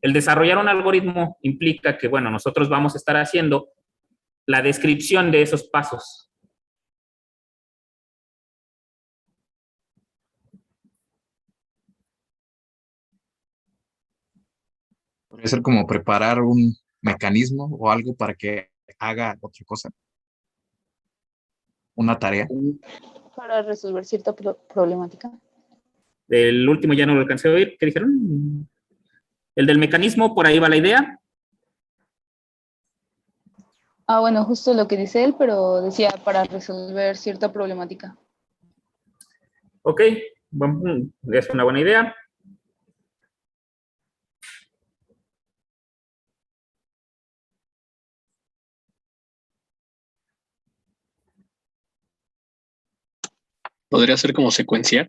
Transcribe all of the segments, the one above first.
El desarrollar un algoritmo implica que, bueno, nosotros vamos a estar haciendo la descripción de esos pasos. Podría ser como preparar un mecanismo o algo para que haga otra cosa, una tarea. Para resolver cierta problemática. El último ya no lo alcancé a oír. ¿Qué dijeron? El del mecanismo, por ahí va la idea. Ah, bueno, justo lo que dice él, pero decía para resolver cierta problemática. Ok, es una buena idea. ¿Podría ser como secuencial?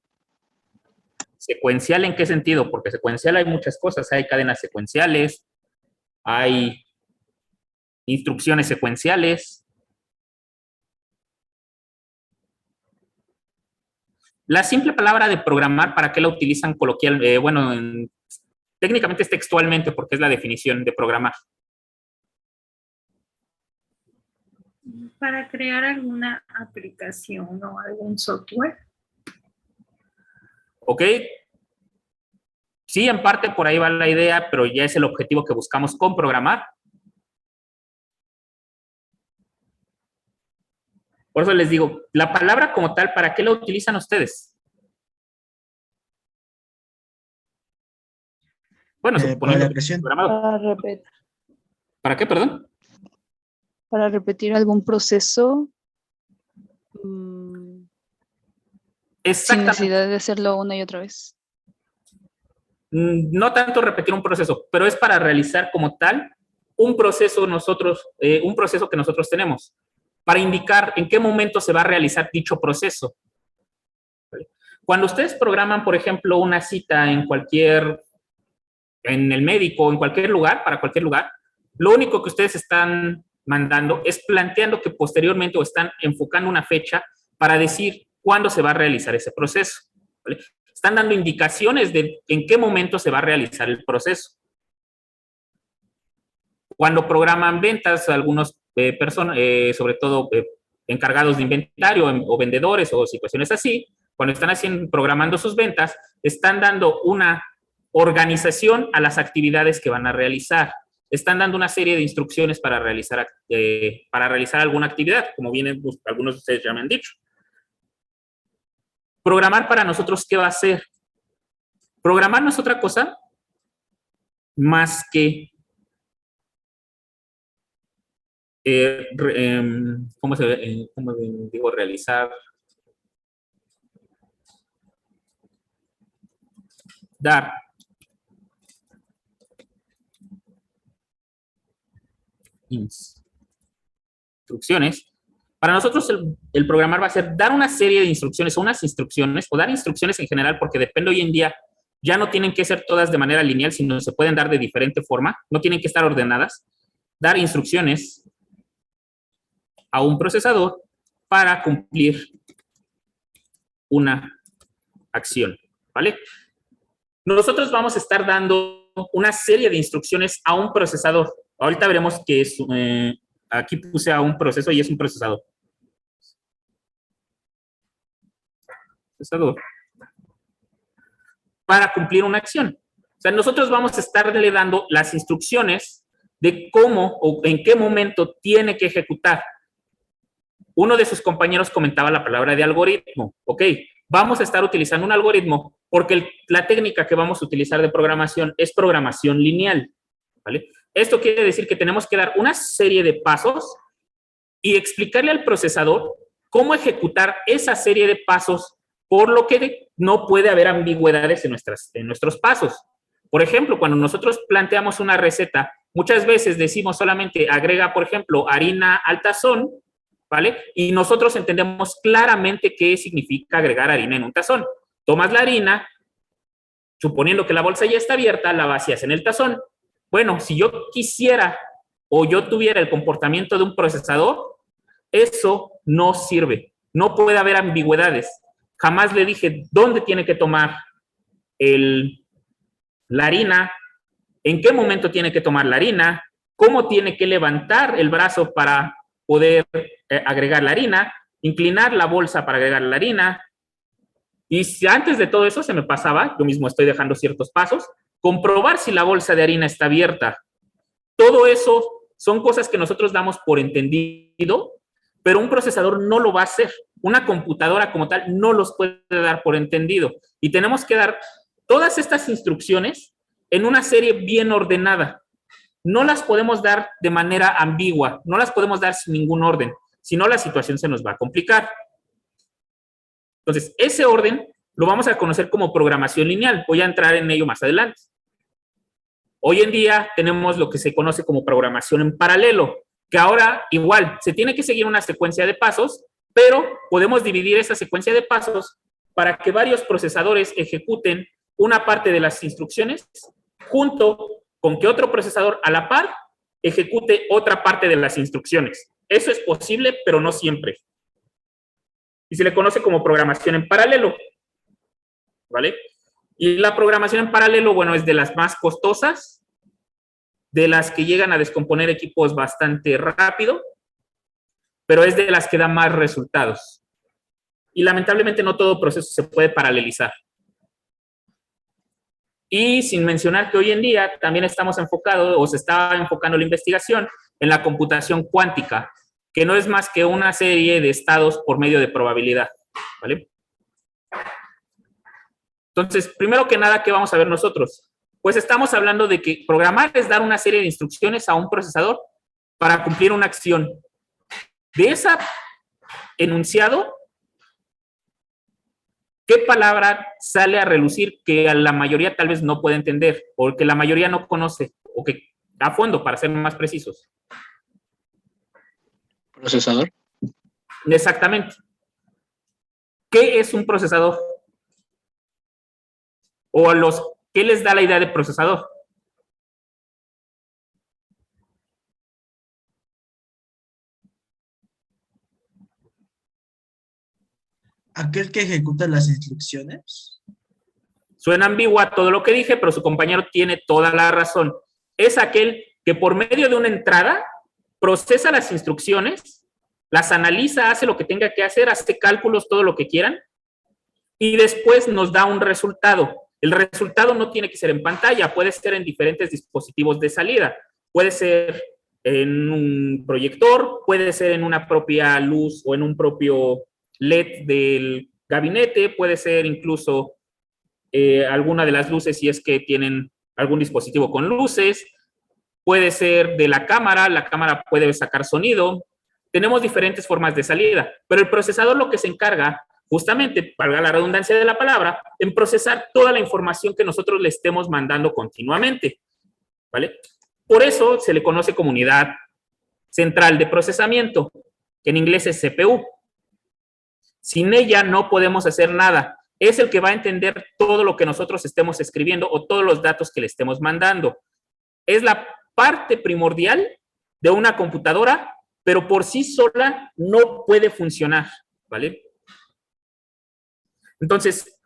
¿Secuencial en qué sentido? Porque secuencial hay muchas cosas. Hay cadenas secuenciales, hay instrucciones secuenciales. La simple palabra de programar, ¿para qué la utilizan coloquialmente? Bueno, técnicamente es textualmente porque es la definición de programar. Para crear alguna aplicación o algún software. ¿Ok? Sí, en parte por ahí va la idea, pero ya es el objetivo que buscamos con programar. Por eso les digo, la palabra como tal, ¿para qué la utilizan ustedes? Bueno, suponiendo que es programado. ¿Para qué, perdón? Para repetir algún proceso sin necesidad de hacerlo una y otra vez. No tanto repetir un proceso, pero es para realizar como tal un proceso que nosotros tenemos, para indicar en qué momento se va a realizar dicho proceso. Cuando ustedes programan, por ejemplo, una cita en el médico, en cualquier lugar, para cualquier lugar, lo único que ustedes están mandando es planteando que posteriormente o están enfocando una fecha para decir cuándo se va a realizar ese proceso, ¿vale? Están dando indicaciones de en qué momento se va a realizar el proceso. Cuando programan ventas, algunos personas, sobre todo encargados de inventario o vendedores o situaciones así, cuando están programando sus ventas, están dando una organización a las actividades que van a realizar. Están dando una serie de instrucciones para realizar alguna actividad, como bien algunos de ustedes ya me han dicho. Programar para nosotros, ¿qué va a hacer? Programar no es otra cosa más que ¿cómo digo? Realizar, dar instrucciones. Para nosotros el programar va a ser dar una serie de instrucciones o unas instrucciones, o dar instrucciones en general, porque depende hoy en día, ya no tienen que ser todas de manera lineal, sino se pueden dar de diferente forma, no tienen que estar ordenadas. Dar instrucciones a un procesador para cumplir una acción, ¿vale? Nosotros vamos a estar dando una serie de instrucciones a un procesador. Ahorita veremos que es, aquí puse a un proceso y es un procesador. Para cumplir una acción. O sea, nosotros vamos a estarle dando las instrucciones de cómo o en qué momento tiene que ejecutar. Uno de sus compañeros comentaba la palabra de algoritmo. Ok, vamos a estar utilizando un algoritmo porque la técnica que vamos a utilizar de programación es programación lineal, ¿vale? Esto quiere decir que tenemos que dar una serie de pasos y explicarle al procesador cómo ejecutar esa serie de pasos, por lo que no puede haber ambigüedades en nuestros pasos. Por ejemplo, cuando nosotros planteamos una receta, muchas veces decimos solamente agrega, por ejemplo, harina al tazón, ¿vale? Y nosotros entendemos claramente qué significa agregar harina en un tazón. Tomas la harina, suponiendo que la bolsa ya está abierta, la vacías en el tazón. Bueno, si yo quisiera o yo tuviera el comportamiento de un procesador, eso no sirve. No puede haber ambigüedades. Jamás le dije dónde tiene que tomar la harina, en qué momento tiene que tomar la harina, cómo tiene que levantar el brazo para poder agregar la harina, inclinar la bolsa para agregar la harina. Y si antes de todo eso se me pasaba, yo mismo estoy dejando ciertos pasos, comprobar si la bolsa de harina está abierta. Todo eso son cosas que nosotros damos por entendido, pero un procesador no lo va a hacer. Una computadora como tal no los puede dar por entendido. Y tenemos que dar todas estas instrucciones en una serie bien ordenada. No las podemos dar de manera ambigua, no las podemos dar sin ningún orden, si no la situación se nos va a complicar. Entonces, ese orden lo vamos a conocer como programación lineal. Voy a entrar en ello más adelante. Hoy en día tenemos lo que se conoce como programación en paralelo, que ahora igual se tiene que seguir una secuencia de pasos, pero podemos dividir esa secuencia de pasos para que varios procesadores ejecuten una parte de las instrucciones junto con que otro procesador a la par ejecute otra parte de las instrucciones. Eso es posible, pero no siempre. Y se le conoce como programación en paralelo, ¿vale? Y la programación en paralelo, bueno, es de las más costosas, de las que llegan a descomponer equipos bastante rápido, pero es de las que da más resultados. Y lamentablemente no todo proceso se puede paralelizar. Y sin mencionar que hoy en día también estamos enfocados, o se está enfocando la investigación en la computación cuántica, que no es más que una serie de estados por medio de probabilidad, ¿vale? Entonces, primero que nada, ¿qué vamos a ver nosotros? Pues estamos hablando de que programar es dar una serie de instrucciones a un procesador para cumplir una acción. De ese enunciado, ¿qué palabra sale a relucir que a la mayoría tal vez no puede entender, o que la mayoría no conoce, o que a fondo, para ser más precisos? Procesador. Exactamente. ¿Qué es un procesador? O a los, ¿qué les da la idea de procesador? ¿Aquel que ejecuta las instrucciones? Suena ambigua todo lo que dije, pero su compañero tiene toda la razón. Es aquel que por medio de una entrada procesa las instrucciones, las analiza, hace lo que tenga que hacer, hace cálculos, todo lo que quieran, y después nos da un resultado. El resultado no tiene que ser en pantalla, puede ser en diferentes dispositivos de salida. Puede ser en un proyector, puede ser en una propia luz o en un propio LED del gabinete, puede ser incluso alguna de las luces si es que tienen algún dispositivo con luces, puede ser de la cámara puede sacar sonido. Tenemos diferentes formas de salida, pero el procesador lo que se encarga, justamente, valga la redundancia de la palabra, en procesar toda la información que nosotros le estemos mandando continuamente, ¿vale? Por eso se le conoce como unidad central de procesamiento, que en inglés es CPU. Sin ella no podemos hacer nada. Es el que va a entender todo lo que nosotros estemos escribiendo o todos los datos que le estemos mandando. Es la parte primordial de una computadora, pero por sí sola no puede funcionar, ¿vale? Entonces,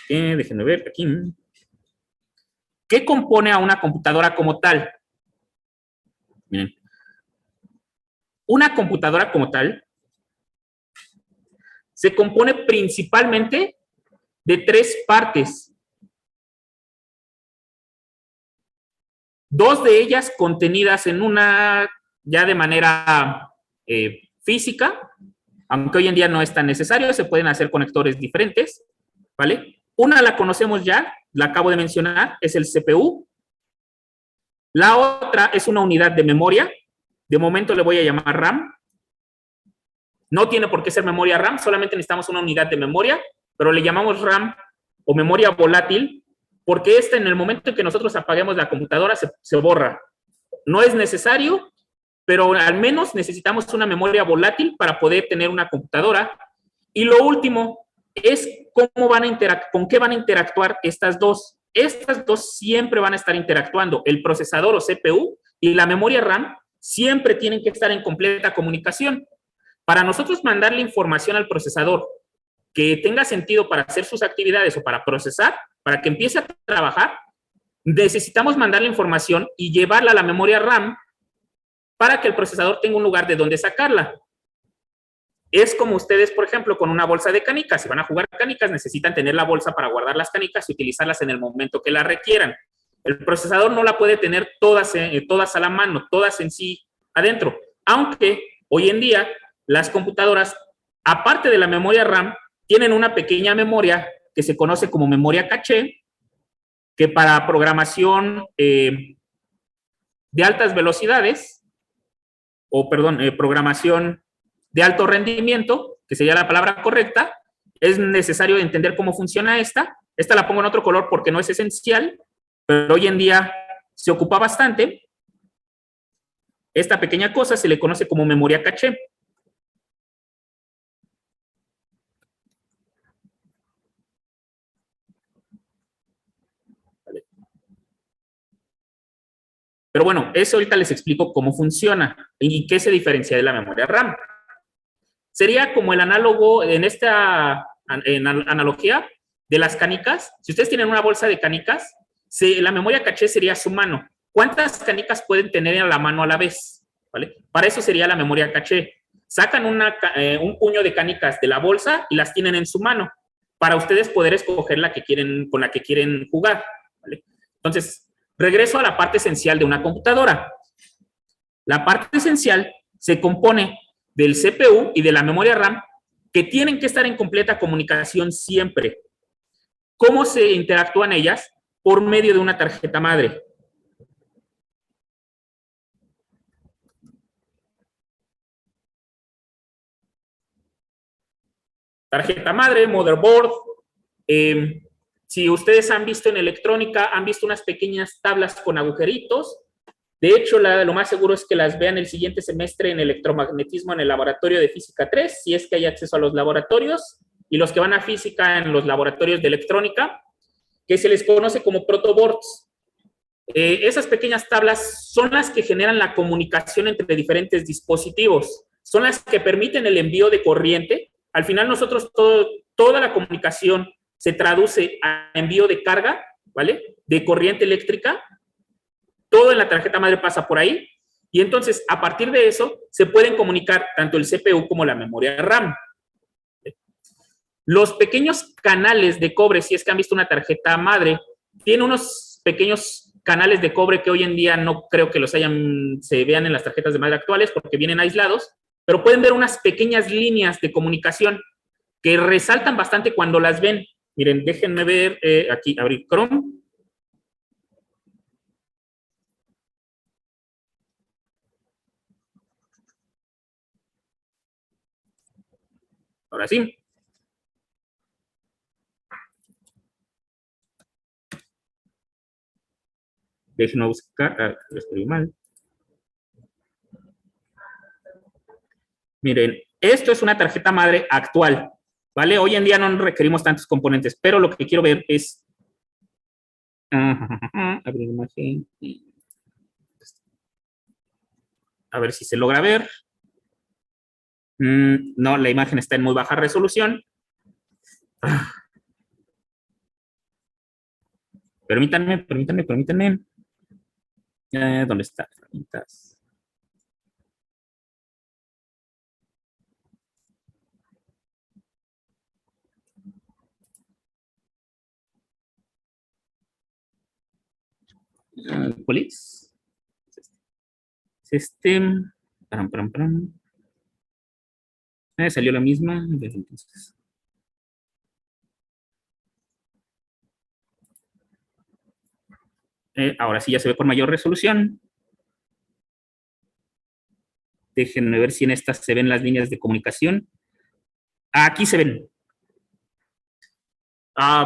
déjenme ver aquí. ¿Qué compone a una computadora como tal? Miren. Una computadora como tal se compone principalmente de 3 partes. 2 de ellas contenidas en una, ya de manera física, aunque hoy en día no es tan necesario, se pueden hacer conectores diferentes, ¿vale? Una la conocemos ya, la acabo de mencionar, es el CPU. La otra es una unidad de memoria, de momento le voy a llamar RAM. No tiene por qué ser memoria RAM, solamente necesitamos una unidad de memoria, pero le llamamos RAM o memoria volátil, porque esta en el momento en que nosotros apaguemos la computadora se borra. No es necesario, pero al menos necesitamos una memoria volátil para poder tener una computadora. Y lo último es cómo van a con qué van a interactuar estas dos. Estas dos siempre van a estar interactuando. El procesador o CPU y la memoria RAM siempre tienen que estar en completa comunicación. Para nosotros mandarle información al procesador que tenga sentido para hacer sus actividades o para procesar, para que empiece a trabajar, necesitamos mandar la información y llevarla a la memoria RAM para que el procesador tenga un lugar de donde sacarla. Es como ustedes, por ejemplo, con una bolsa de canicas. Si van a jugar canicas, necesitan tener la bolsa para guardar las canicas y utilizarlas en el momento que las requieran. El procesador no la puede tener todas a la mano, todas en sí adentro. Aunque hoy en día las computadoras, aparte de la memoria RAM, tienen una pequeña memoria que se conoce como memoria caché, que para programación de altas velocidades, programación de alto rendimiento, que sería la palabra correcta, es necesario entender cómo funciona esta. Esta la pongo en otro color porque no es esencial, pero hoy en día se ocupa bastante. Esta pequeña cosa se le conoce como memoria caché. Pero bueno, eso ahorita les explico cómo funciona y qué se diferencia de la memoria RAM. Sería como el análogo en esta analogía de las canicas. Si ustedes tienen una bolsa de canicas, la memoria caché sería su mano. ¿Cuántas canicas pueden tener en la mano a la vez? ¿Vale? Para eso sería la memoria caché. Sacan un puño de canicas de la bolsa y las tienen en su mano para ustedes poder escoger con la que quieren jugar. ¿Vale? Entonces, regreso a la parte esencial de una computadora. La parte esencial se compone del CPU y de la memoria RAM, que tienen que estar en completa comunicación siempre. ¿Cómo se interactúan ellas? Por medio de una tarjeta madre. Tarjeta madre, motherboard. Si ustedes han visto en electrónica, han visto unas pequeñas tablas con agujeritos. De hecho, lo más seguro es que las vean el siguiente semestre en electromagnetismo en el laboratorio de física 3, si es que hay acceso a los laboratorios, y los que van a física en los laboratorios de electrónica, que se les conoce como protoboards. Esas pequeñas tablas son las que generan la comunicación entre diferentes dispositivos, son las que permiten el envío de corriente. Al final nosotros toda la comunicación se traduce a envío de carga, ¿vale? De corriente eléctrica. Todo en la tarjeta madre pasa por ahí. Y entonces, a partir de eso, se pueden comunicar tanto el CPU como la memoria RAM. Los pequeños canales de cobre, si es que han visto una tarjeta madre, tiene unos pequeños canales de cobre que hoy en día no creo que se vean en las tarjetas de madre actuales porque vienen aislados, pero pueden ver unas pequeñas líneas de comunicación que resaltan bastante cuando las ven. Miren, déjenme ver, aquí, abrir Chrome. Ahora sí. Déjenme buscar, lo escribí mal. Miren, esto es una tarjeta madre actual, ¿vale? Hoy en día no requerimos tantos componentes, pero lo que quiero ver es... abrir imagen. A ver si se logra ver. No, la imagen está en muy baja resolución. Permítanme. ¿Dónde está? ¿Cuál es? Param. Salió la misma desde entonces. Ahora sí ya se ve con mayor resolución. Déjenme ver si en estas se ven las líneas de comunicación. Aquí se ven.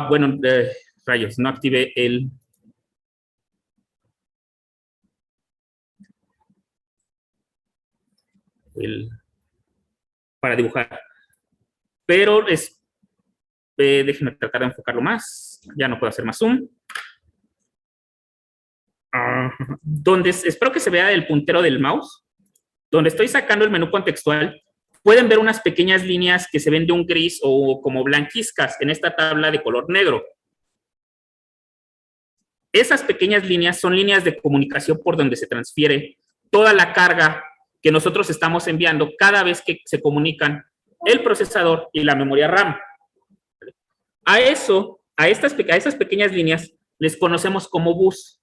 Bueno, rayos, no activé para dibujar. Pero déjenme tratar de enfocarlo más. Ya no puedo hacer más zoom. Donde espero que se vea el puntero del mouse. Donde estoy sacando el menú contextual, pueden ver unas pequeñas líneas que se ven de un gris o como blanquizcas en esta tabla de color negro. Esas pequeñas líneas son líneas de comunicación por donde se transfiere toda la carga que nosotros estamos enviando cada vez que se comunican el procesador y la memoria RAM. A esas pequeñas líneas les conocemos como bus.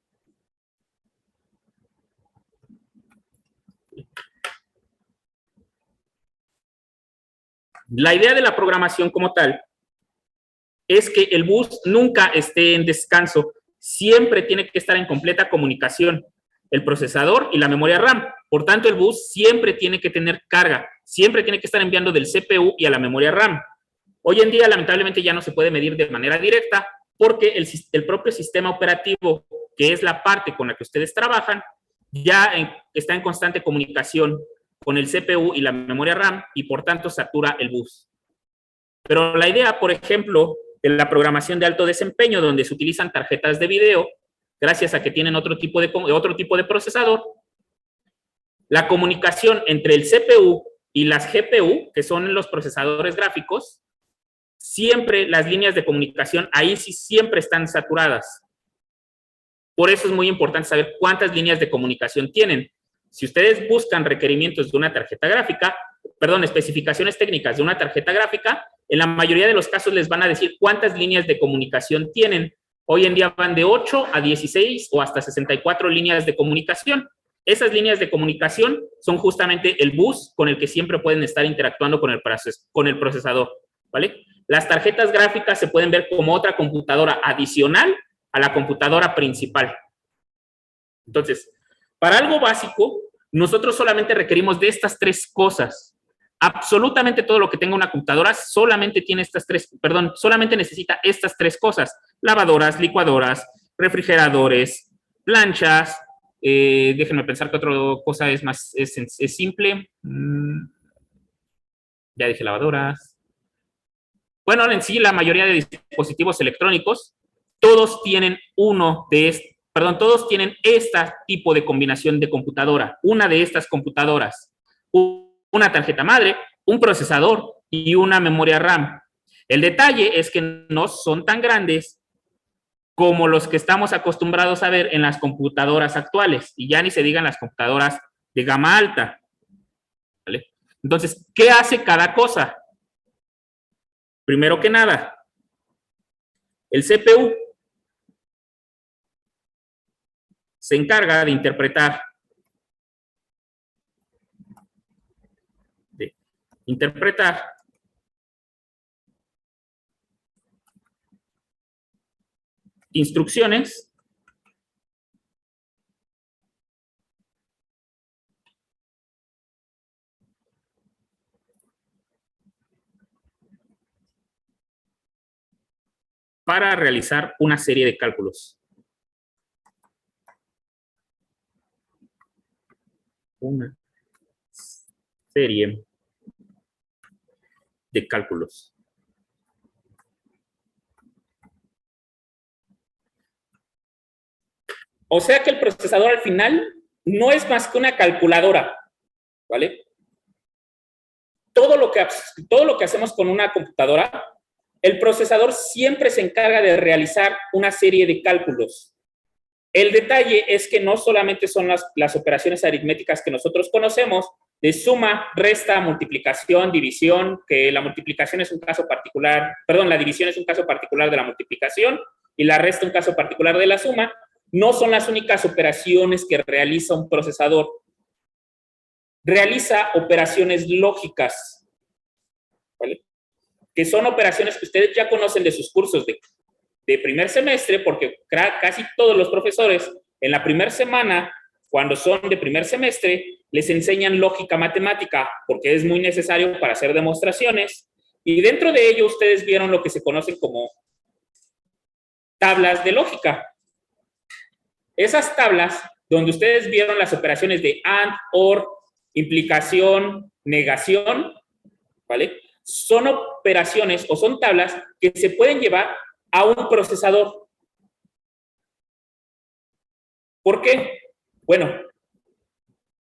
La idea de la programación como tal es que el bus nunca esté en descanso, siempre tiene que estar en completa comunicación, el procesador y la memoria RAM. Por tanto, el bus siempre tiene que tener carga, siempre tiene que estar enviando del CPU y a la memoria RAM. Hoy en día, lamentablemente, ya no se puede medir de manera directa porque el propio sistema operativo, que es la parte con la que ustedes trabajan, ya está en constante comunicación con el CPU y la memoria RAM y, por tanto, satura el bus. Pero la idea, por ejemplo, de la programación de alto desempeño, donde se utilizan tarjetas de video, gracias a que tienen otro tipo de procesador, la comunicación entre el CPU y las GPU, que son los procesadores gráficos, siempre las líneas de comunicación ahí sí siempre están saturadas. Por eso es muy importante saber cuántas líneas de comunicación tienen. Si ustedes buscan requerimientos de una tarjeta gráfica, especificaciones técnicas de una tarjeta gráfica, en la mayoría de los casos les van a decir cuántas líneas de comunicación tienen. Hoy en día van de 8 a 16 o hasta 64 líneas de comunicación. Esas líneas de comunicación son justamente el bus con el que siempre pueden estar interactuando con el procesador, ¿vale? Las tarjetas gráficas se pueden ver como otra computadora adicional a la computadora principal. Entonces, para algo básico, nosotros solamente requerimos de estas tres cosas. Absolutamente todo lo que tenga una computadora solamente necesita estas tres cosas: lavadoras, licuadoras, refrigeradores, planchas. Déjenme pensar qué otra cosa es simple. Ya dije lavadoras. Bueno, en sí, la mayoría de dispositivos electrónicos, todos tienen todos tienen este tipo de combinación de computadora, una de estas computadoras, una tarjeta madre, un procesador y una memoria RAM. El detalle es que no son tan grandes como los que estamos acostumbrados a ver en las computadoras actuales, y ya ni se digan las computadoras de gama alta, ¿vale? Entonces, ¿qué hace cada cosa? Primero que nada, el CPU se encarga de interpretar instrucciones para realizar una serie de cálculos. Una serie de cálculos. O sea que el procesador al final no es más que una calculadora, ¿vale? Todo lo que hacemos con una computadora, el procesador siempre se encarga de realizar una serie de cálculos. El detalle es que no solamente son las operaciones aritméticas que nosotros conocemos, de suma, resta, multiplicación, división, que la multiplicación es un caso particular, la división es un caso particular de la multiplicación y la resta un caso particular de la suma. No son las únicas operaciones que realiza un procesador. Realiza operaciones lógicas, ¿vale? Que son operaciones que ustedes ya conocen de sus cursos de primer semestre, porque casi todos los profesores en la primera semana, cuando son de primer semestre, les enseñan lógica matemática, porque es muy necesario para hacer demostraciones, y dentro de ello ustedes vieron lo que se conocen como tablas de lógica. Esas tablas, donde ustedes vieron las operaciones de AND, OR, implicación, negación, ¿vale? Son operaciones o son tablas que se pueden llevar a un procesador. ¿Por qué? Bueno,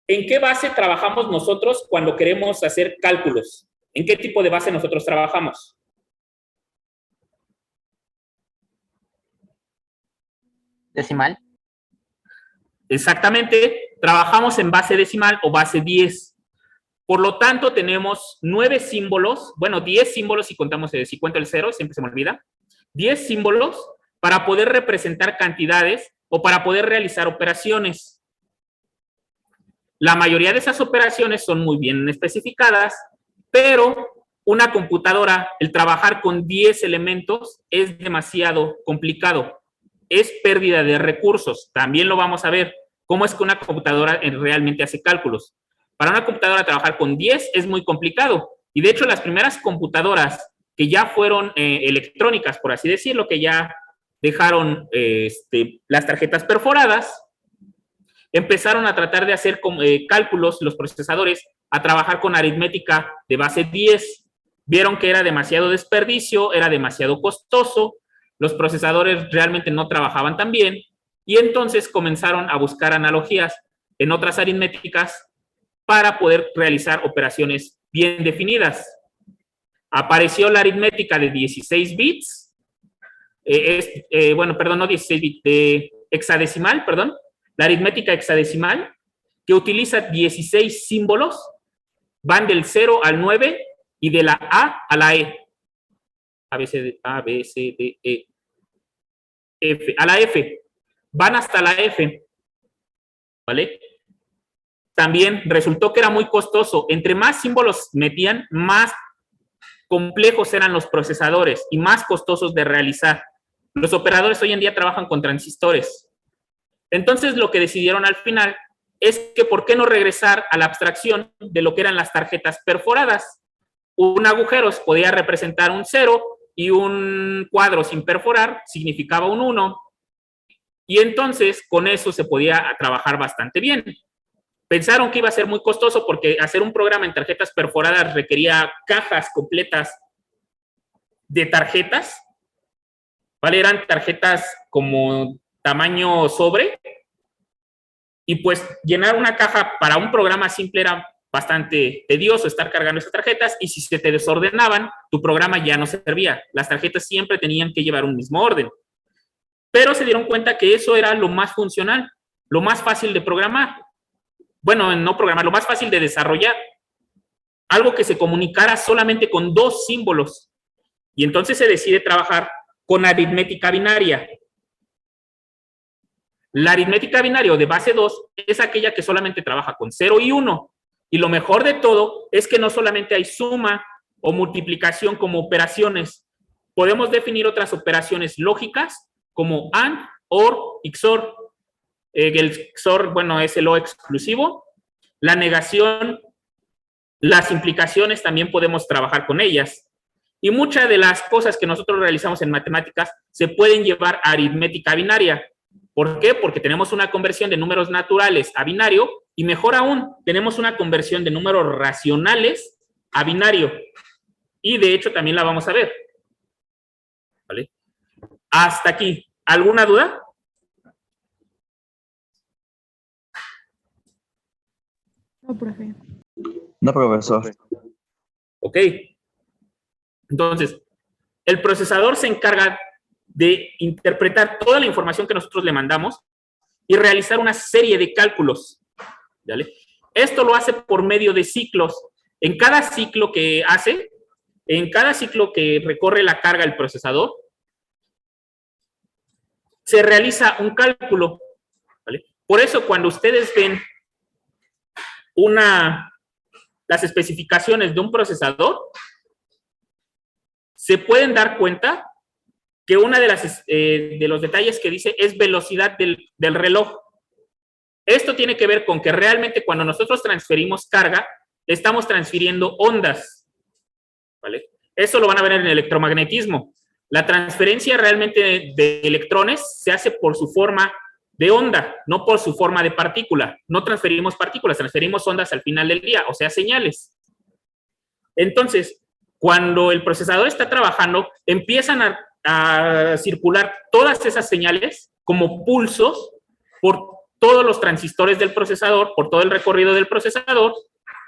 ¿en qué base trabajamos nosotros cuando queremos hacer cálculos? ¿En qué tipo de base nosotros trabajamos? decimal. Exactamente, trabajamos en base decimal o base 10. Por lo tanto, tenemos 9 símbolos, bueno, 10 símbolos si cuento el 0, siempre se me olvida. 10 símbolos para poder representar cantidades o para poder realizar operaciones. La mayoría de esas operaciones son muy bien especificadas, pero una computadora, el trabajar con 10 elementos es demasiado complicado. Es pérdida de recursos. También lo vamos a ver. ¿Cómo es que una computadora realmente hace cálculos? Para una computadora trabajar con 10 es muy complicado. Y de hecho, las primeras computadoras que ya fueron electrónicas, por así decirlo, que ya dejaron las tarjetas perforadas, empezaron a tratar de hacer cálculos, los procesadores, a trabajar con aritmética de base 10. Vieron que era demasiado desperdicio, era demasiado costoso, los procesadores realmente no trabajaban tan bien, y entonces comenzaron a buscar analogías en otras aritméticas para poder realizar operaciones bien definidas. Apareció la aritmética de 16 bits, no 16 bits, de hexadecimal, perdón, la aritmética hexadecimal, que utiliza 16 símbolos, van del 0 al 9 y de la A a la E. A, B, C, D, E, F, a la F. Van hasta la F, ¿vale? También resultó que era muy costoso. Entre más símbolos metían, más complejos eran los procesadores y más costosos de realizar. Los operadores hoy en día trabajan con transistores. Entonces, lo que decidieron al final es que ¿por qué no regresar a la abstracción de lo que eran las tarjetas perforadas? Un agujero podía representar un 0 y un cuadro sin perforar significaba un 1. Y entonces, con eso se podía trabajar bastante bien. Pensaron que iba a ser muy costoso porque hacer un programa en tarjetas perforadas requería cajas completas de tarjetas, ¿vale? Eran tarjetas como tamaño sobre, y pues llenar una caja para un programa simple era bastante tedioso estar cargando esas tarjetas, y si se te desordenaban, tu programa ya no servía. Las tarjetas siempre tenían que llevar un mismo orden. Pero se dieron cuenta que eso era lo más funcional, lo más fácil de programar. Bueno, no programar, lo más fácil de desarrollar. Algo que se comunicara solamente con 2 símbolos. Y entonces se decide trabajar con aritmética binaria. La aritmética binaria de base 2 es aquella que solamente trabaja con 0 y 1. Y lo mejor de todo es que no solamente hay suma o multiplicación como operaciones. Podemos definir otras operaciones lógicas como AND, OR, XOR. El XOR, bueno, es el O exclusivo. La negación, las implicaciones también podemos trabajar con ellas. Y muchas de las cosas que nosotros realizamos en matemáticas se pueden llevar a aritmética binaria. ¿Por qué? Porque tenemos una conversión de números naturales a binario, y mejor aún, tenemos una conversión de números racionales a binario. Y de hecho también la vamos a ver. ¿Vale? Hasta aquí. ¿Alguna duda? No, profe. No, profesor. Ok. Entonces, el procesador se encarga de interpretar toda la información que nosotros le mandamos y realizar una serie de cálculos. ¿Vale? Esto lo hace por medio de ciclos. En cada ciclo que hace, en cada ciclo que recorre la carga el procesador, se realiza un cálculo. ¿Vale? Por eso, cuando ustedes ven las especificaciones de un procesador, se pueden dar cuenta que una de los detalles que dice es velocidad del reloj. Esto tiene que ver con que realmente cuando nosotros transferimos carga, estamos transfiriendo ondas. ¿Vale? Eso lo van a ver en el electromagnetismo. La transferencia realmente de electrones se hace por su forma de onda, no por su forma de partícula. No transferimos partículas, transferimos ondas al final del día, o sea, señales. Entonces, cuando el procesador está trabajando, empiezan a circular todas esas señales como pulsos por todos los transistores del procesador, por todo el recorrido del procesador,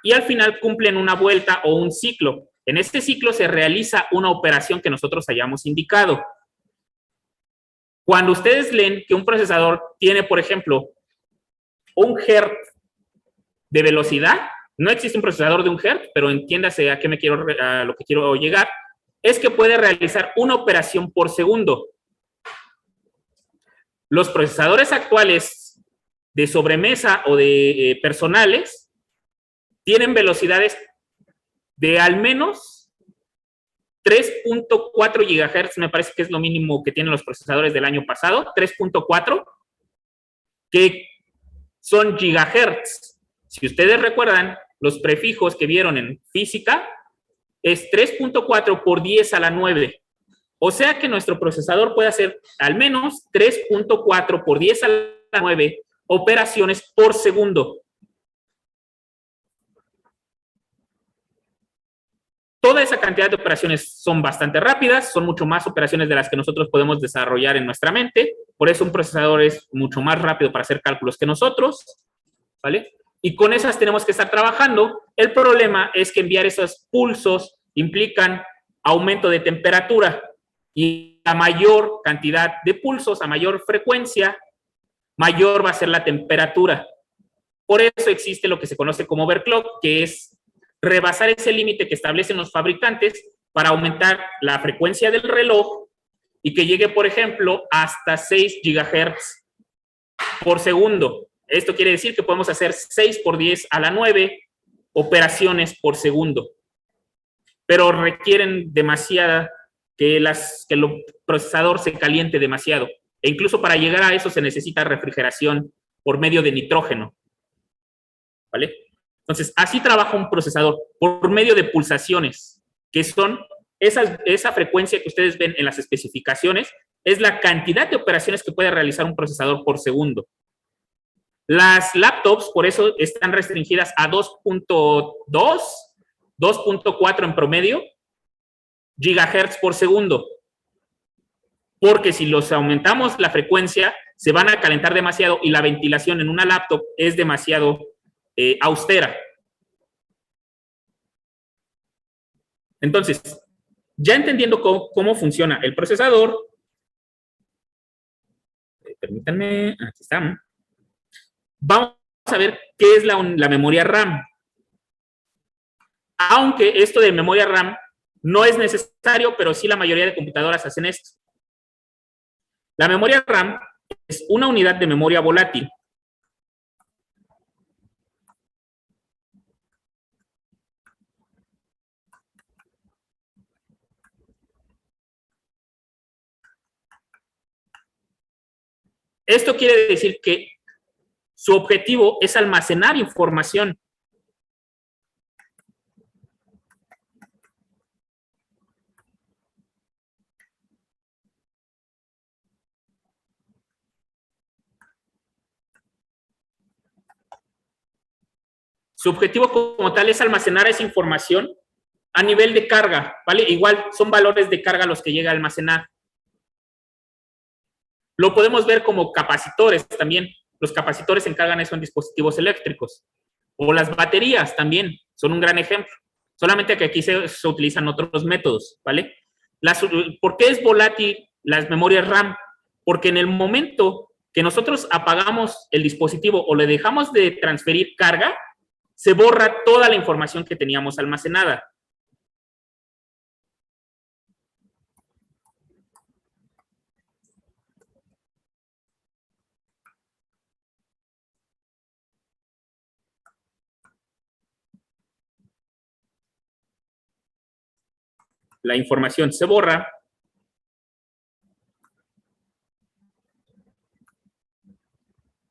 y al final cumplen una vuelta o un ciclo. En este ciclo se realiza una operación que nosotros hayamos indicado. Cuando ustedes leen que un procesador tiene, por ejemplo, 1 Hz de velocidad, no existe un procesador de 1 Hz, pero entiéndase a lo que quiero llegar, es que puede realizar una operación por segundo. Los procesadores actuales de sobremesa o de personales tienen velocidades de al menos 3.4 GHz, me parece que es lo mínimo que tienen los procesadores del año pasado, 3.4, que son gigahertz. Si ustedes recuerdan, los prefijos que vieron en física es 3.4 por 10 a la 9. O sea que nuestro procesador puede hacer al menos 3.4 por 10 a la 9 operaciones por segundo. Toda esa cantidad de operaciones son bastante rápidas, son mucho más operaciones de las que nosotros podemos desarrollar en nuestra mente. Por eso un procesador es mucho más rápido para hacer cálculos que nosotros, ¿vale? Y con esas tenemos que estar trabajando. El problema es que enviar esos pulsos implican aumento de temperatura. Y a mayor cantidad de pulsos, a mayor frecuencia, mayor va a ser la temperatura. Por eso existe lo que se conoce como overclock, que es rebasar ese límite que establecen los fabricantes para aumentar la frecuencia del reloj y que llegue, por ejemplo, hasta 6 GHz por segundo. Esto quiere decir que podemos hacer 6 por 10 a la 9 operaciones por segundo. Pero requieren demasiada, que el procesador se caliente demasiado. E incluso para llegar a eso se necesita refrigeración por medio de nitrógeno. ¿Vale? Entonces, así trabaja un procesador, por medio de pulsaciones, que son esa frecuencia que ustedes ven en las especificaciones, es la cantidad de operaciones que puede realizar un procesador por segundo. Las laptops, por eso, están restringidas a 2.2, 2.4 en promedio, gigahertz por segundo. Porque si los aumentamos la frecuencia, se van a calentar demasiado y la ventilación en una laptop es demasiado austera. Entonces, ya entendiendo cómo funciona el procesador, permítanme, aquí estamos. Vamos a ver qué es la memoria RAM. Aunque esto de memoria RAM no es necesario, pero sí la mayoría de computadoras hacen esto. La memoria RAM es una unidad de memoria volátil. Esto quiere decir que su objetivo es almacenar información. Su objetivo como tal es almacenar esa información a nivel de carga, ¿vale? Igual son valores de carga los que llega a almacenar. Lo podemos ver como capacitores también. Los capacitores se encargan eso en dispositivos eléctricos. O las baterías también son un gran ejemplo. Solamente que aquí se utilizan otros métodos, ¿vale? ¿Por qué es volátil las memorias RAM? Porque en el momento que nosotros apagamos el dispositivo o le dejamos de transferir carga, se borra toda la información que teníamos almacenada. La información se borra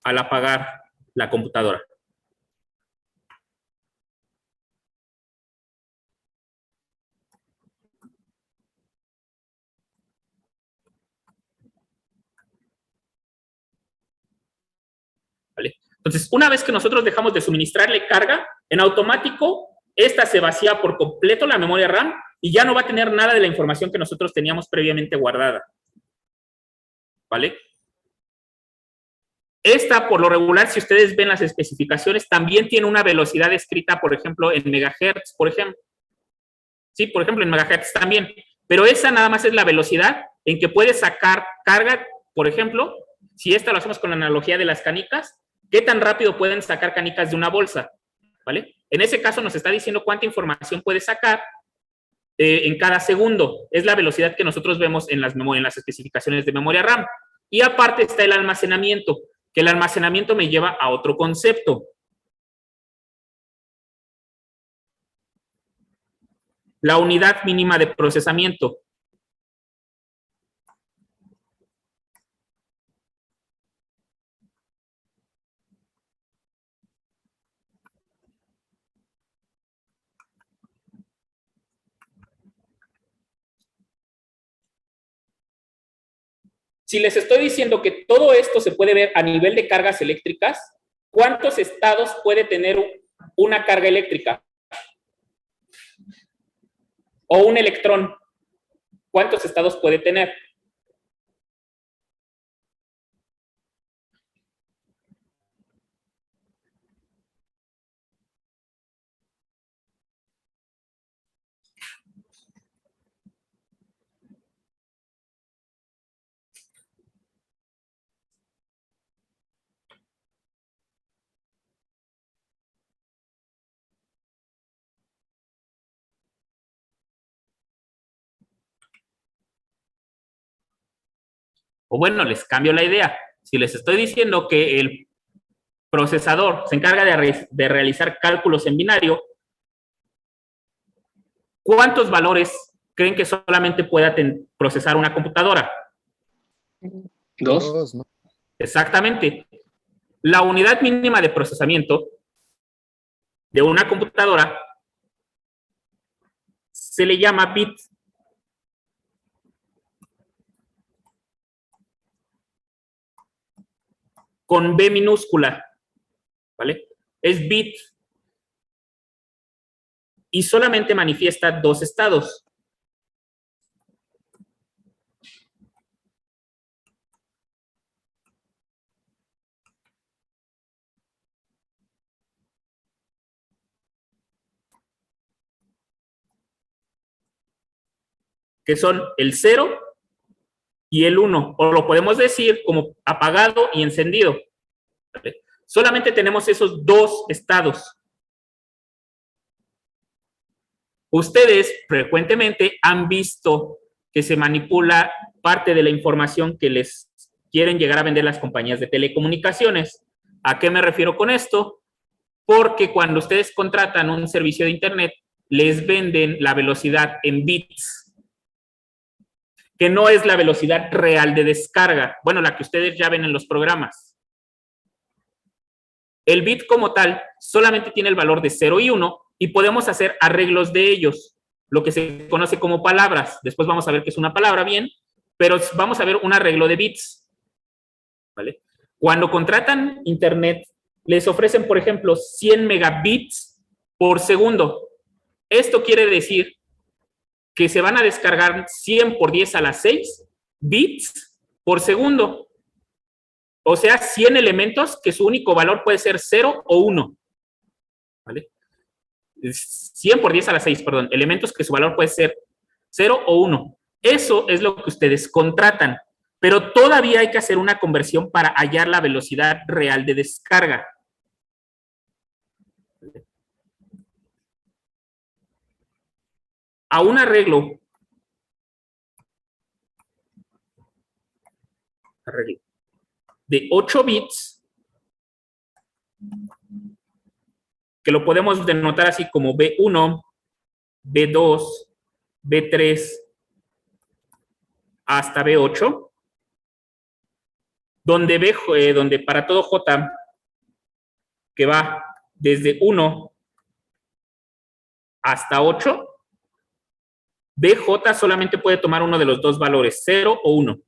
al apagar la computadora. ¿Vale? Entonces, una vez que nosotros dejamos de suministrarle carga, en automático, esta se vacía por completo la memoria RAM y ya no va a tener nada de la información que nosotros teníamos previamente guardada. ¿Vale? Esta, por lo regular, si ustedes ven las especificaciones, también tiene una velocidad escrita, por ejemplo, en megahertz, por ejemplo. Sí, por ejemplo, en megahertz también. Pero esa nada más es la velocidad en que puede sacar carga por ejemplo, si esta lo hacemos con la analogía de las canicas, ¿qué tan rápido pueden sacar canicas de una bolsa? ¿Vale? En ese caso nos está diciendo cuánta información puede sacar en cada segundo. Es la velocidad que nosotros vemos en las especificaciones de memoria RAM. Y aparte está el almacenamiento, que el almacenamiento me lleva a otro concepto. La unidad mínima de procesamiento. Si les estoy diciendo que todo esto se puede ver a nivel de cargas eléctricas, ¿cuántos estados puede tener una carga eléctrica? O un electrón, ¿cuántos estados puede tener? O bueno, les cambio la idea. Si les estoy diciendo que el procesador se encarga de realizar cálculos en binario, ¿cuántos valores creen que solamente pueda procesar una computadora? 2. Dos, ¿no? Exactamente. La unidad mínima de procesamiento de una computadora se le llama bit. Con B minúscula, ¿vale? Es bit. Y solamente manifiesta dos estados. Que son el 0 y el 1, o lo podemos decir como apagado y encendido. ¿Vale? Solamente tenemos esos dos estados. Ustedes frecuentemente han visto que se manipula parte de la información que les quieren llegar a vender las compañías de telecomunicaciones. ¿A qué me refiero con esto? Porque cuando ustedes contratan un servicio de internet, les venden la velocidad en bits, que no es la velocidad real de descarga. Bueno, la que ustedes ya ven en los programas. El bit como tal solamente tiene el valor de 0 y 1 y podemos hacer arreglos de ellos, lo que se conoce como palabras. Después vamos a ver qué es una palabra bien, pero vamos a ver un arreglo de bits. ¿Vale? Cuando contratan internet, les ofrecen, por ejemplo, 100 megabits por segundo. Esto quiere decir que se van a descargar 100 por 10 a la 6 bits por segundo. O sea, 100 elementos que su único valor puede ser 0 o 1. ¿Vale? 100 por 10 a la 6, perdón. Elementos que su valor puede ser 0 o 1. Eso es lo que ustedes contratan. Pero todavía hay que hacer una conversión para hallar la velocidad real de descarga. A un arreglo de 8 bits, que lo podemos denotar así como B1, B2, B3, hasta B8, donde para todo J, que va desde 1 hasta 8, BJ solamente puede tomar uno de los dos valores, 0 o 1.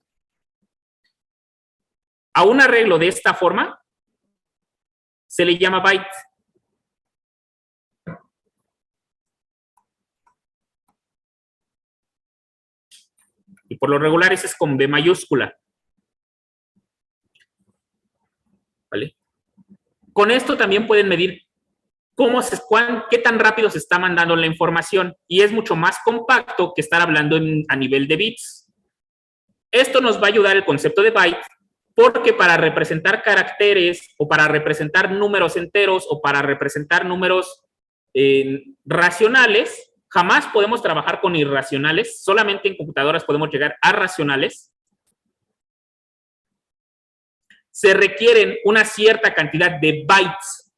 A un arreglo de esta forma se le llama byte. Y por lo regular ese es con B mayúscula. ¿Vale? Con esto también pueden medir qué tan rápido se está mandando la información, y es mucho más compacto que estar hablando a nivel de bits. Esto nos va a ayudar el concepto de byte, porque para representar caracteres o para representar números enteros o para representar números racionales, jamás podemos trabajar con irracionales, solamente en computadoras podemos llegar a racionales. Se requieren una cierta cantidad de bytes,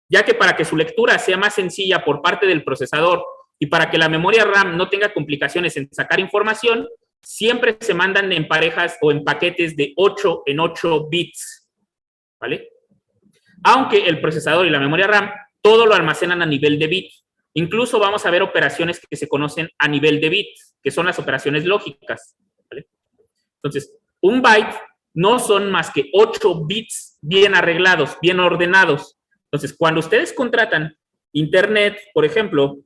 ya que para que su lectura sea más sencilla por parte del procesador y para que la memoria RAM no tenga complicaciones en sacar información, siempre se mandan en parejas o en paquetes de 8 en 8 bits, ¿vale? Aunque el procesador y la memoria RAM todo lo almacenan a nivel de bit. Incluso vamos a ver operaciones que se conocen a nivel de bit, que son las operaciones lógicas, ¿vale? Entonces, un byte no son más que 8 bits bien arreglados, bien ordenados. Entonces, cuando ustedes contratan internet, por ejemplo,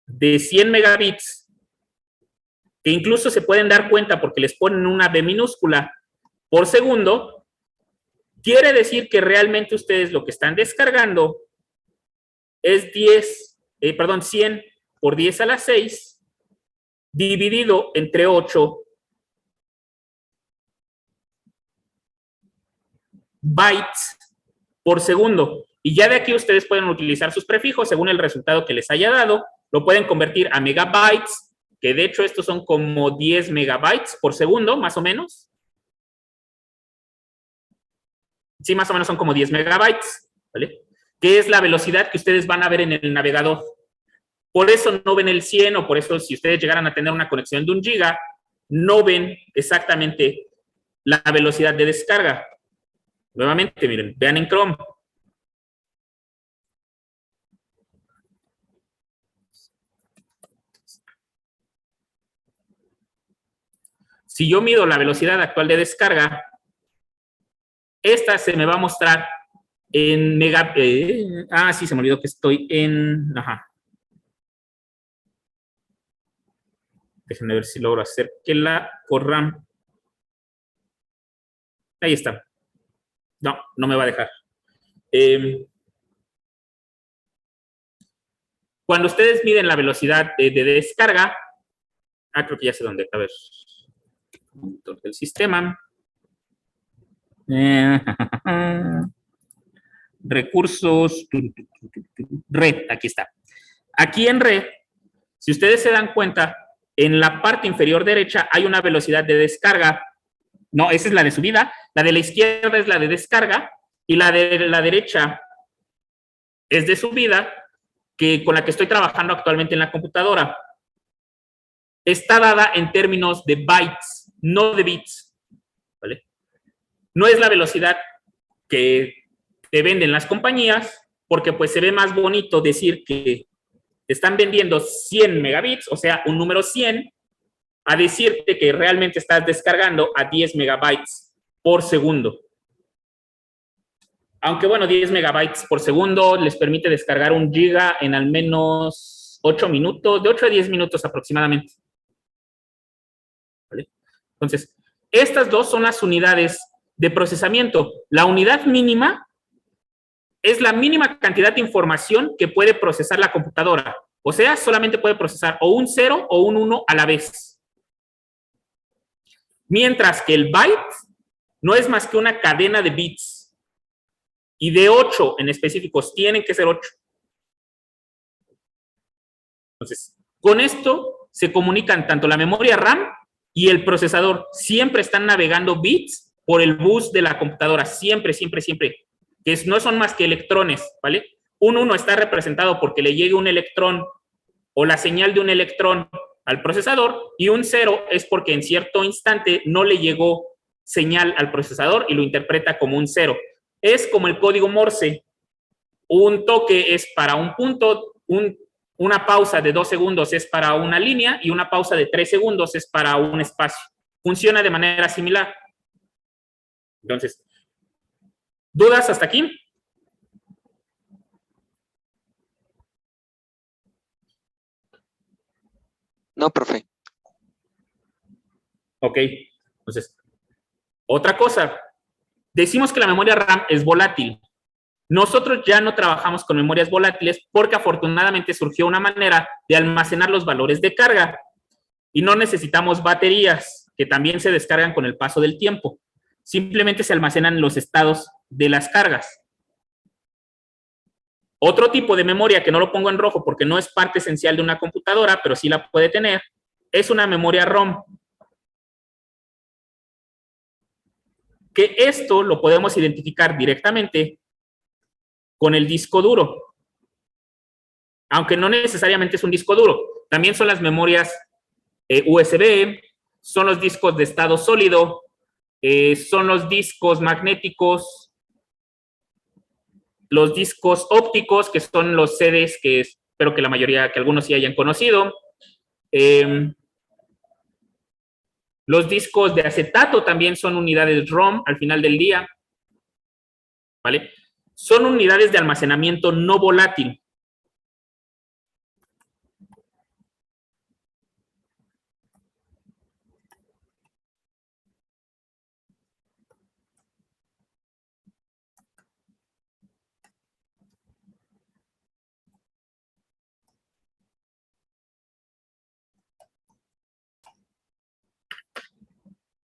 de 100 megabits, que incluso se pueden dar cuenta porque les ponen una B minúscula por segundo, quiere decir que realmente ustedes lo que están descargando es 100 por 10 a la 6 dividido entre 8 bytes por segundo. Y ya de aquí ustedes pueden utilizar sus prefijos según el resultado que les haya dado. Lo pueden convertir a megabytes, que de hecho estos son como 10 megabytes por segundo, más o menos. Sí, más o menos son como 10 megabytes, ¿vale? Que es la velocidad que ustedes van a ver en el navegador. Por eso no ven el 100, o por eso si ustedes llegaran a tener una conexión de 1 giga, no ven exactamente la velocidad de descarga. Nuevamente, miren, vean en Chrome. Si yo mido la velocidad actual de descarga, esta se me va a mostrar en mega... sí, se me olvidó que estoy en... Déjenme ver si logro hacer que la corran. Ahí está. No, no me va a dejar. Cuando ustedes miden la velocidad de descarga, creo que ya sé dónde. A ver. El sistema. Recursos. Red, aquí está. Aquí en red, si ustedes se dan cuenta, en la parte inferior derecha hay una velocidad de descarga. No, esa es la de subida. La de la izquierda es la de descarga y la de la derecha es de subida, que con la que estoy trabajando actualmente en la computadora. Está dada en términos de bytes, no de bits, ¿vale? No es la velocidad que te venden las compañías, porque pues se ve más bonito decir que te están vendiendo 100 megabits, o sea, un número 100, a decirte que realmente estás descargando a 10 megabytes por segundo. Aunque bueno, 10 megabytes por segundo les permite descargar 1 giga en al menos 8 minutos, de 8 a 10 minutos aproximadamente. ¿Vale? Entonces, estas dos son las unidades de procesamiento. La unidad mínima es la mínima cantidad de información que puede procesar la computadora. O sea, solamente puede procesar o un 0 o un 1 a la vez. Mientras que el byte no es más que una cadena de bits. Y de 8 en específicos, tienen que ser 8. Entonces, con esto se comunican tanto la memoria RAM y el procesador. Siempre están navegando bits por el bus de la computadora. Siempre, siempre, siempre. Que no son más que electrones, ¿vale? Un 1 está representado porque le llegue un electrón o la señal de un electrón al procesador, y un 0 es porque en cierto instante no le llegó señal al procesador y lo interpreta como un 0. Es como el código Morse. Un toque es para un punto, una pausa de 2 segundos es para una línea y una pausa de 3 segundos es para un espacio. Funciona de manera similar. Entonces, ¿dudas hasta aquí? No, profe. Ok, entonces, otra cosa. Decimos que la memoria RAM es volátil. Nosotros ya no trabajamos con memorias volátiles porque afortunadamente surgió una manera de almacenar los valores de carga. Y no necesitamos baterías, que también se descargan con el paso del tiempo. Simplemente se almacenan los estados de las cargas. Otro tipo de memoria, que no lo pongo en rojo porque no es parte esencial de una computadora, pero sí la puede tener, es una memoria ROM. Que esto lo podemos identificar directamente con el disco duro. Aunque no necesariamente es un disco duro. También son las memorias USB, son los discos de estado sólido, son los discos magnéticos, los discos ópticos, que son los CDs, que espero que la mayoría, que algunos sí hayan conocido. Los discos de acetato también son unidades ROM al final del día, ¿vale? Son unidades de almacenamiento no volátil.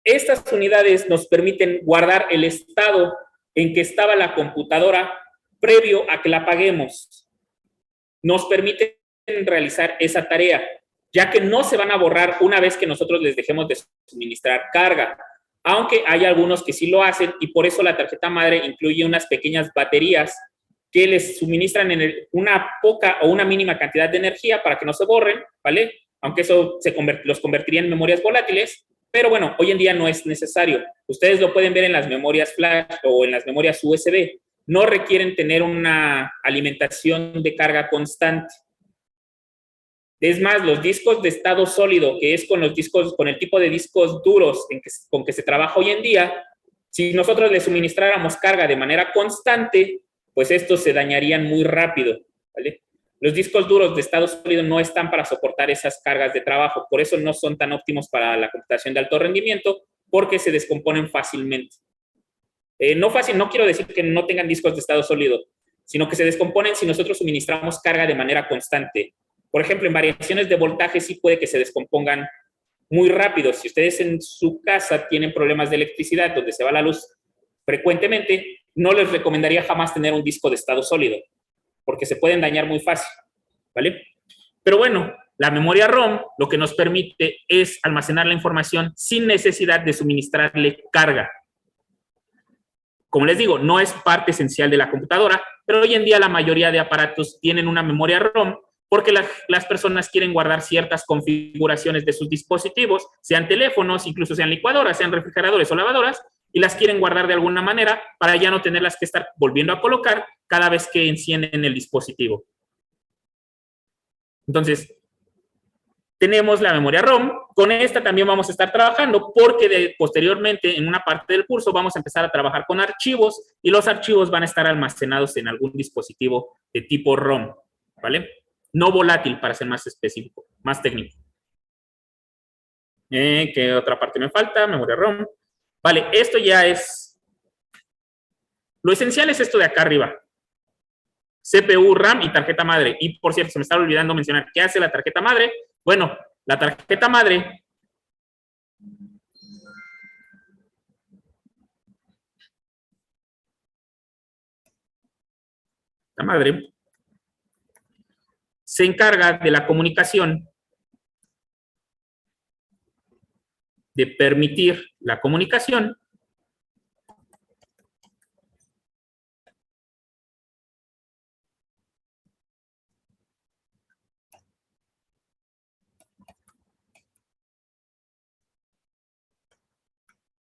Estas unidades nos permiten guardar el estado en que estaba la computadora previo a que la apaguemos. Nos permiten realizar esa tarea, ya que no se van a borrar una vez que nosotros les dejemos de suministrar carga, aunque hay algunos que sí lo hacen, y por eso la tarjeta madre incluye unas pequeñas baterías que les suministran una poca o una mínima cantidad de energía para que no se borren, ¿vale? Aunque eso los convertiría en memorias volátiles. Pero bueno, hoy en día no es necesario. Ustedes lo pueden ver en las memorias flash o en las memorias USB. No requieren tener una alimentación de carga constante. Es más, los discos de estado sólido, que es con los discos, con el tipo de discos duros con que se trabaja hoy en día, si nosotros les suministráramos carga de manera constante, pues estos se dañarían muy rápido, ¿vale? Los discos duros de estado sólido no están para soportar esas cargas de trabajo, por eso no son tan óptimos para la computación de alto rendimiento, porque se descomponen fácilmente. No quiero decir que no tengan discos de estado sólido, sino que se descomponen si nosotros suministramos carga de manera constante. Por ejemplo, en variaciones de voltaje sí puede que se descompongan muy rápido. Si ustedes en su casa tienen problemas de electricidad donde se va la luz frecuentemente, no les recomendaría jamás tener un disco de estado sólido, porque se pueden dañar muy fácil, ¿vale? Pero bueno, la memoria ROM lo que nos permite es almacenar la información sin necesidad de suministrarle carga. Como les digo, no es parte esencial de la computadora, pero hoy en día la mayoría de aparatos tienen una memoria ROM porque las personas quieren guardar ciertas configuraciones de sus dispositivos, sean teléfonos, incluso sean licuadoras, sean refrigeradores o lavadoras, y las quieren guardar de alguna manera para ya no tenerlas que estar volviendo a colocar cada vez que encienden el dispositivo. Entonces, tenemos la memoria ROM. Con esta también vamos a estar trabajando porque posteriormente, en una parte del curso, vamos a empezar a trabajar con archivos y los archivos van a estar almacenados en algún dispositivo de tipo ROM, ¿vale? No volátil, para ser más específico, más técnico. ¿Qué otra parte me falta? Memoria ROM. Vale, esto ya es... Lo esencial es esto de acá arriba. CPU, RAM y tarjeta madre. Y, por cierto, se me estaba olvidando mencionar, ¿qué hace la tarjeta madre? Bueno, la tarjeta madre... La madre se encarga de la comunicación, de permitir la comunicación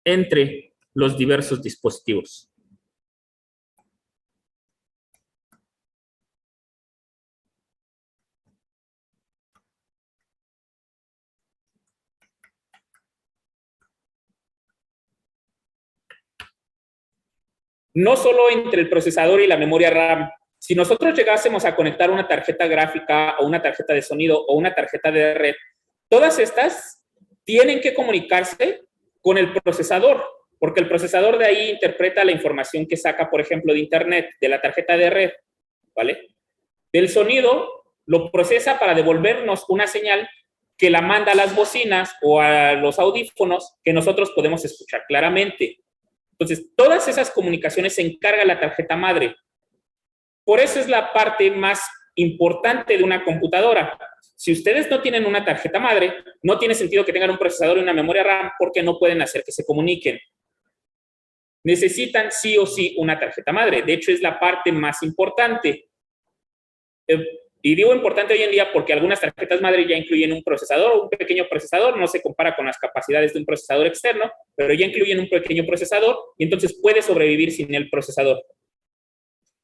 entre los diversos dispositivos. No solo entre el procesador y la memoria RAM. Si nosotros llegásemos a conectar una tarjeta gráfica o una tarjeta de sonido o una tarjeta de red, todas estas tienen que comunicarse con el procesador, porque el procesador de ahí interpreta la información que saca, por ejemplo, de internet, de la tarjeta de red, ¿vale? Del sonido lo procesa para devolvernos una señal que la manda a las bocinas o a los audífonos que nosotros podemos escuchar claramente. Entonces, todas esas comunicaciones se encarga la tarjeta madre. Por eso es la parte más importante de una computadora. Si ustedes no tienen una tarjeta madre, no tiene sentido que tengan un procesador y una memoria RAM porque no pueden hacer que se comuniquen. Necesitan sí o sí una tarjeta madre. De hecho, es la parte más importante. Y digo importante hoy en día porque algunas tarjetas madre ya incluyen un procesador o un pequeño procesador. No se compara con las capacidades de un procesador externo, pero ya incluyen un pequeño procesador y entonces puede sobrevivir sin el procesador.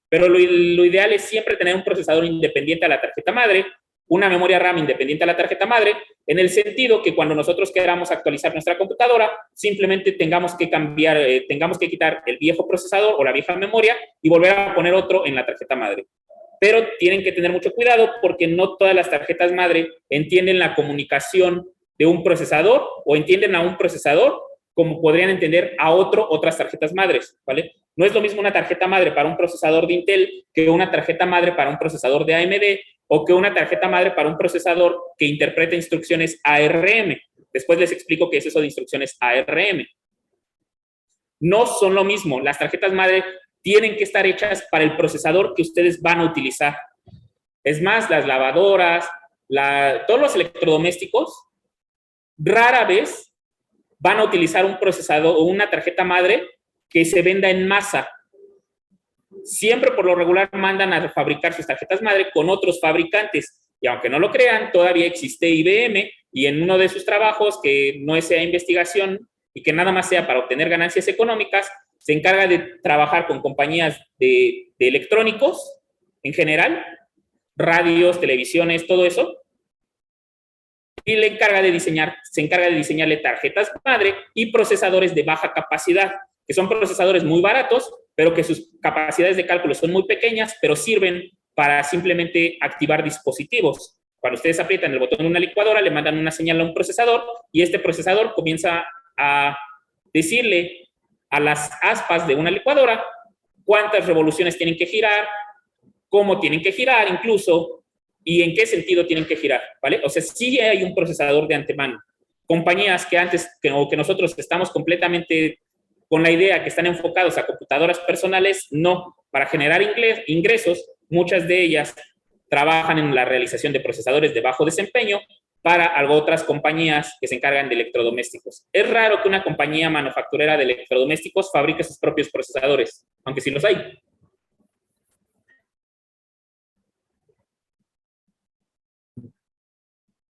Pero lo ideal es siempre tener un procesador independiente a la tarjeta madre, una memoria RAM independiente a la tarjeta madre, en el sentido que cuando nosotros queramos actualizar nuestra computadora, simplemente tengamos que quitar el viejo procesador o la vieja memoria y volver a poner otro en la tarjeta madre. Pero tienen que tener mucho cuidado porque no todas las tarjetas madre entienden la comunicación de un procesador o entienden a un procesador como podrían entender a otras tarjetas madres, ¿vale? No es lo mismo una tarjeta madre para un procesador de Intel que una tarjeta madre para un procesador de AMD o que una tarjeta madre para un procesador que interpreta instrucciones ARM. Después les explico qué es eso de instrucciones ARM. No son lo mismo. Las tarjetas madre tienen que estar hechas para el procesador que ustedes van a utilizar. Es más, las lavadoras, todos los electrodomésticos, rara vez van a utilizar un procesador o una tarjeta madre que se venda en masa. Siempre por lo regular mandan a fabricar sus tarjetas madre con otros fabricantes. Y aunque no lo crean, todavía existe IBM y en uno de sus trabajos, que no sea investigación y que nada más sea para obtener ganancias económicas, se encarga de trabajar con compañías de electrónicos en general, radios, televisiones, todo eso, y se encarga de diseñarle tarjetas madre y procesadores de baja capacidad, que son procesadores muy baratos, pero que sus capacidades de cálculo son muy pequeñas, pero sirven para simplemente activar dispositivos. Cuando ustedes aprietan el botón de una licuadora, le mandan una señal a un procesador y este procesador comienza a decirle a las aspas de una licuadora cuántas revoluciones tienen que girar, cómo tienen que girar incluso, y en qué sentido tienen que girar, ¿vale? O sea, sí hay un procesador de antemano. Compañías que nosotros estamos completamente con la idea que están enfocados a computadoras personales, no. Para generar ingresos, muchas de ellas trabajan en la realización de procesadores de bajo desempeño para otras compañías que se encargan de electrodomésticos. Es raro que una compañía manufacturera de electrodomésticos fabrique sus propios procesadores, aunque sí los hay.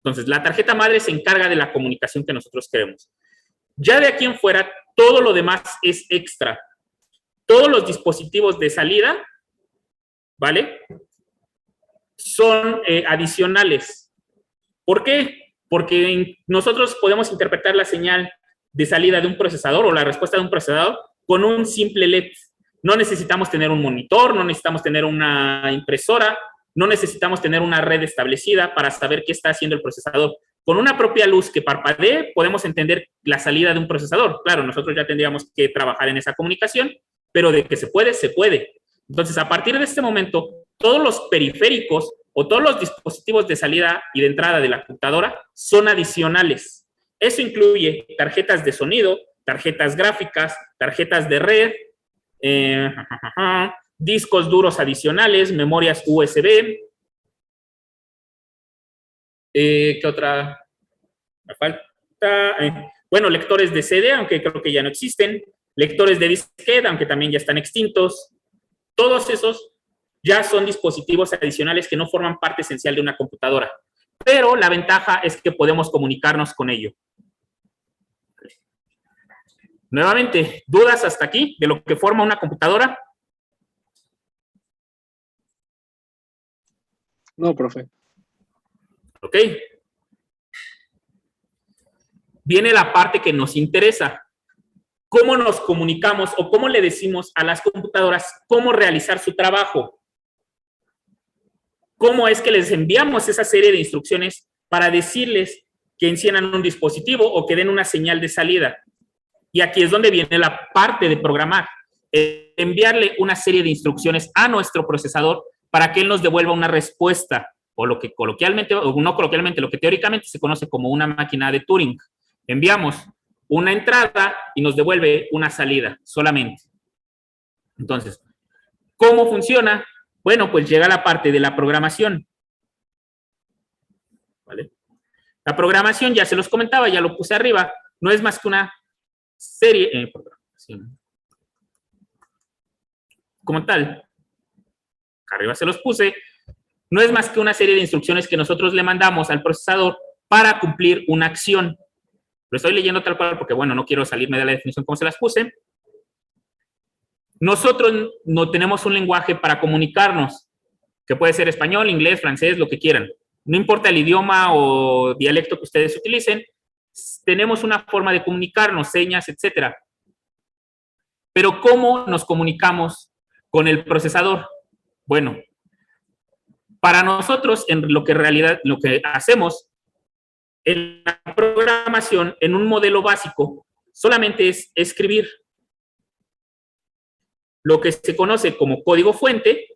Entonces, la tarjeta madre se encarga de la comunicación que nosotros queremos. Ya de aquí en fuera, todo lo demás es extra. Todos los dispositivos de salida, ¿vale?, son adicionales. ¿Por qué? Porque nosotros podemos interpretar la señal de salida de un procesador o la respuesta de un procesador con un simple LED. No necesitamos tener un monitor, no necesitamos tener una impresora, no necesitamos tener una red establecida para saber qué está haciendo el procesador. Con una propia luz que parpadee, podemos entender la salida de un procesador. Claro, nosotros ya tendríamos que trabajar en esa comunicación, pero de que se puede, se puede. Entonces, a partir de este momento, todos los periféricos o todos los dispositivos de salida y de entrada de la computadora son adicionales. Eso incluye tarjetas de sonido, tarjetas gráficas, tarjetas de red, discos duros adicionales, memorias USB. ¿Qué otra me falta? Bueno, lectores de CD, aunque creo que ya no existen. Lectores de disquete, aunque también ya están extintos. Todos esos ya son dispositivos adicionales que no forman parte esencial de una computadora. Pero la ventaja es que podemos comunicarnos con ello. Nuevamente, ¿dudas hasta aquí de lo que forma una computadora? No, profe. Ok. Viene la parte que nos interesa. ¿Cómo nos comunicamos o cómo le decimos a las computadoras cómo realizar su trabajo? ¿Cómo es que les enviamos esa serie de instrucciones para decirles que enciendan un dispositivo o que den una señal de salida? Y aquí es donde viene la parte de programar. Enviarle una serie de instrucciones a nuestro procesador para que él nos devuelva una respuesta o lo que coloquialmente, o no coloquialmente, lo que teóricamente se conoce como una máquina de Turing. Enviamos una entrada y nos devuelve una salida solamente. Entonces, ¿cómo funciona? Bueno, pues llega la parte de la programación. ¿Vale? La programación, ya se los comentaba, ya lo puse arriba, no es más que una serie, como tal, arriba se los puse, no es más que una serie de instrucciones que nosotros le mandamos al procesador para cumplir una acción. Lo estoy leyendo tal cual porque, bueno, no quiero salirme de la definición como se las puse. Nosotros no tenemos un lenguaje para comunicarnos, que puede ser español, inglés, francés, lo que quieran. No importa el idioma o dialecto que ustedes utilicen, tenemos una forma de comunicarnos, señas, etcétera. Pero ¿cómo nos comunicamos con el procesador? Bueno, para nosotros, en lo que hacemos en la programación, en un modelo básico, solamente es escribir lo que se conoce como código fuente,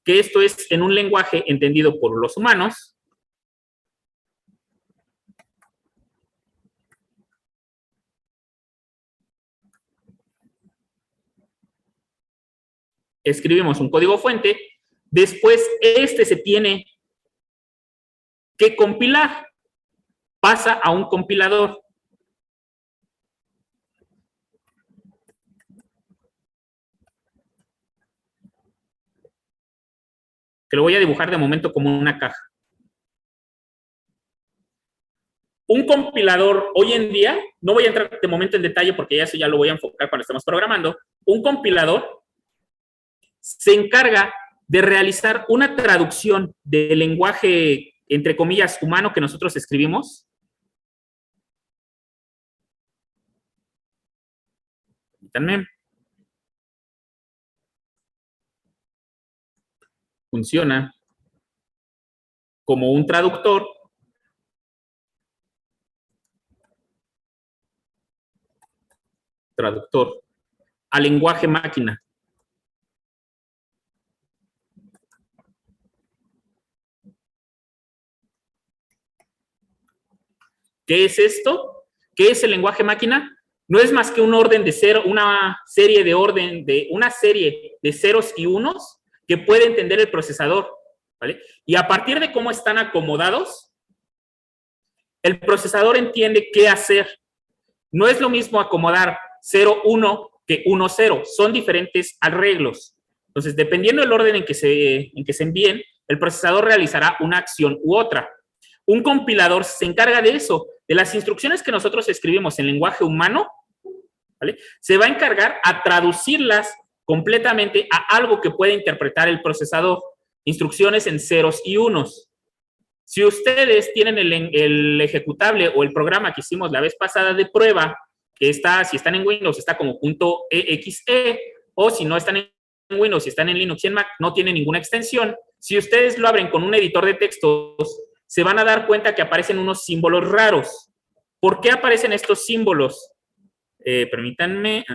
que esto es en un lenguaje entendido por los humanos. Escribimos un código fuente, después este se tiene que compilar, pasa a un compilador. Que lo voy a dibujar de momento como una caja. Un compilador hoy en día, no voy a entrar de momento en detalle porque ya eso ya lo voy a enfocar cuando estemos programando, un compilador se encarga de realizar una traducción del lenguaje, entre comillas, humano que nosotros escribimos. Permítanme. Funciona como un traductor a lenguaje máquina. ¿Qué es esto? ¿Qué es el lenguaje máquina? No es más que un orden de cero, una serie de ceros y unos que puede entender el procesador, ¿vale? Y a partir de cómo están acomodados, el procesador entiende qué hacer. No es lo mismo acomodar 0, 1 que 1, 0. Son diferentes arreglos. Entonces, dependiendo del orden en que se envíen, el procesador realizará una acción u otra. Un compilador se encarga de eso, de las instrucciones que nosotros escribimos en lenguaje humano, ¿vale? Se va a encargar a traducirlas completamente a algo que puede interpretar el procesador. Instrucciones en ceros y unos. Si ustedes tienen el ejecutable o el programa que hicimos la vez pasada de prueba, que está, si están en Windows, está como .exe, o si no están en Windows, si están en Linux y en Mac, no tiene ninguna extensión. Si ustedes lo abren con un editor de textos, se van a dar cuenta que aparecen unos símbolos raros. ¿Por qué aparecen estos símbolos? Permítanme.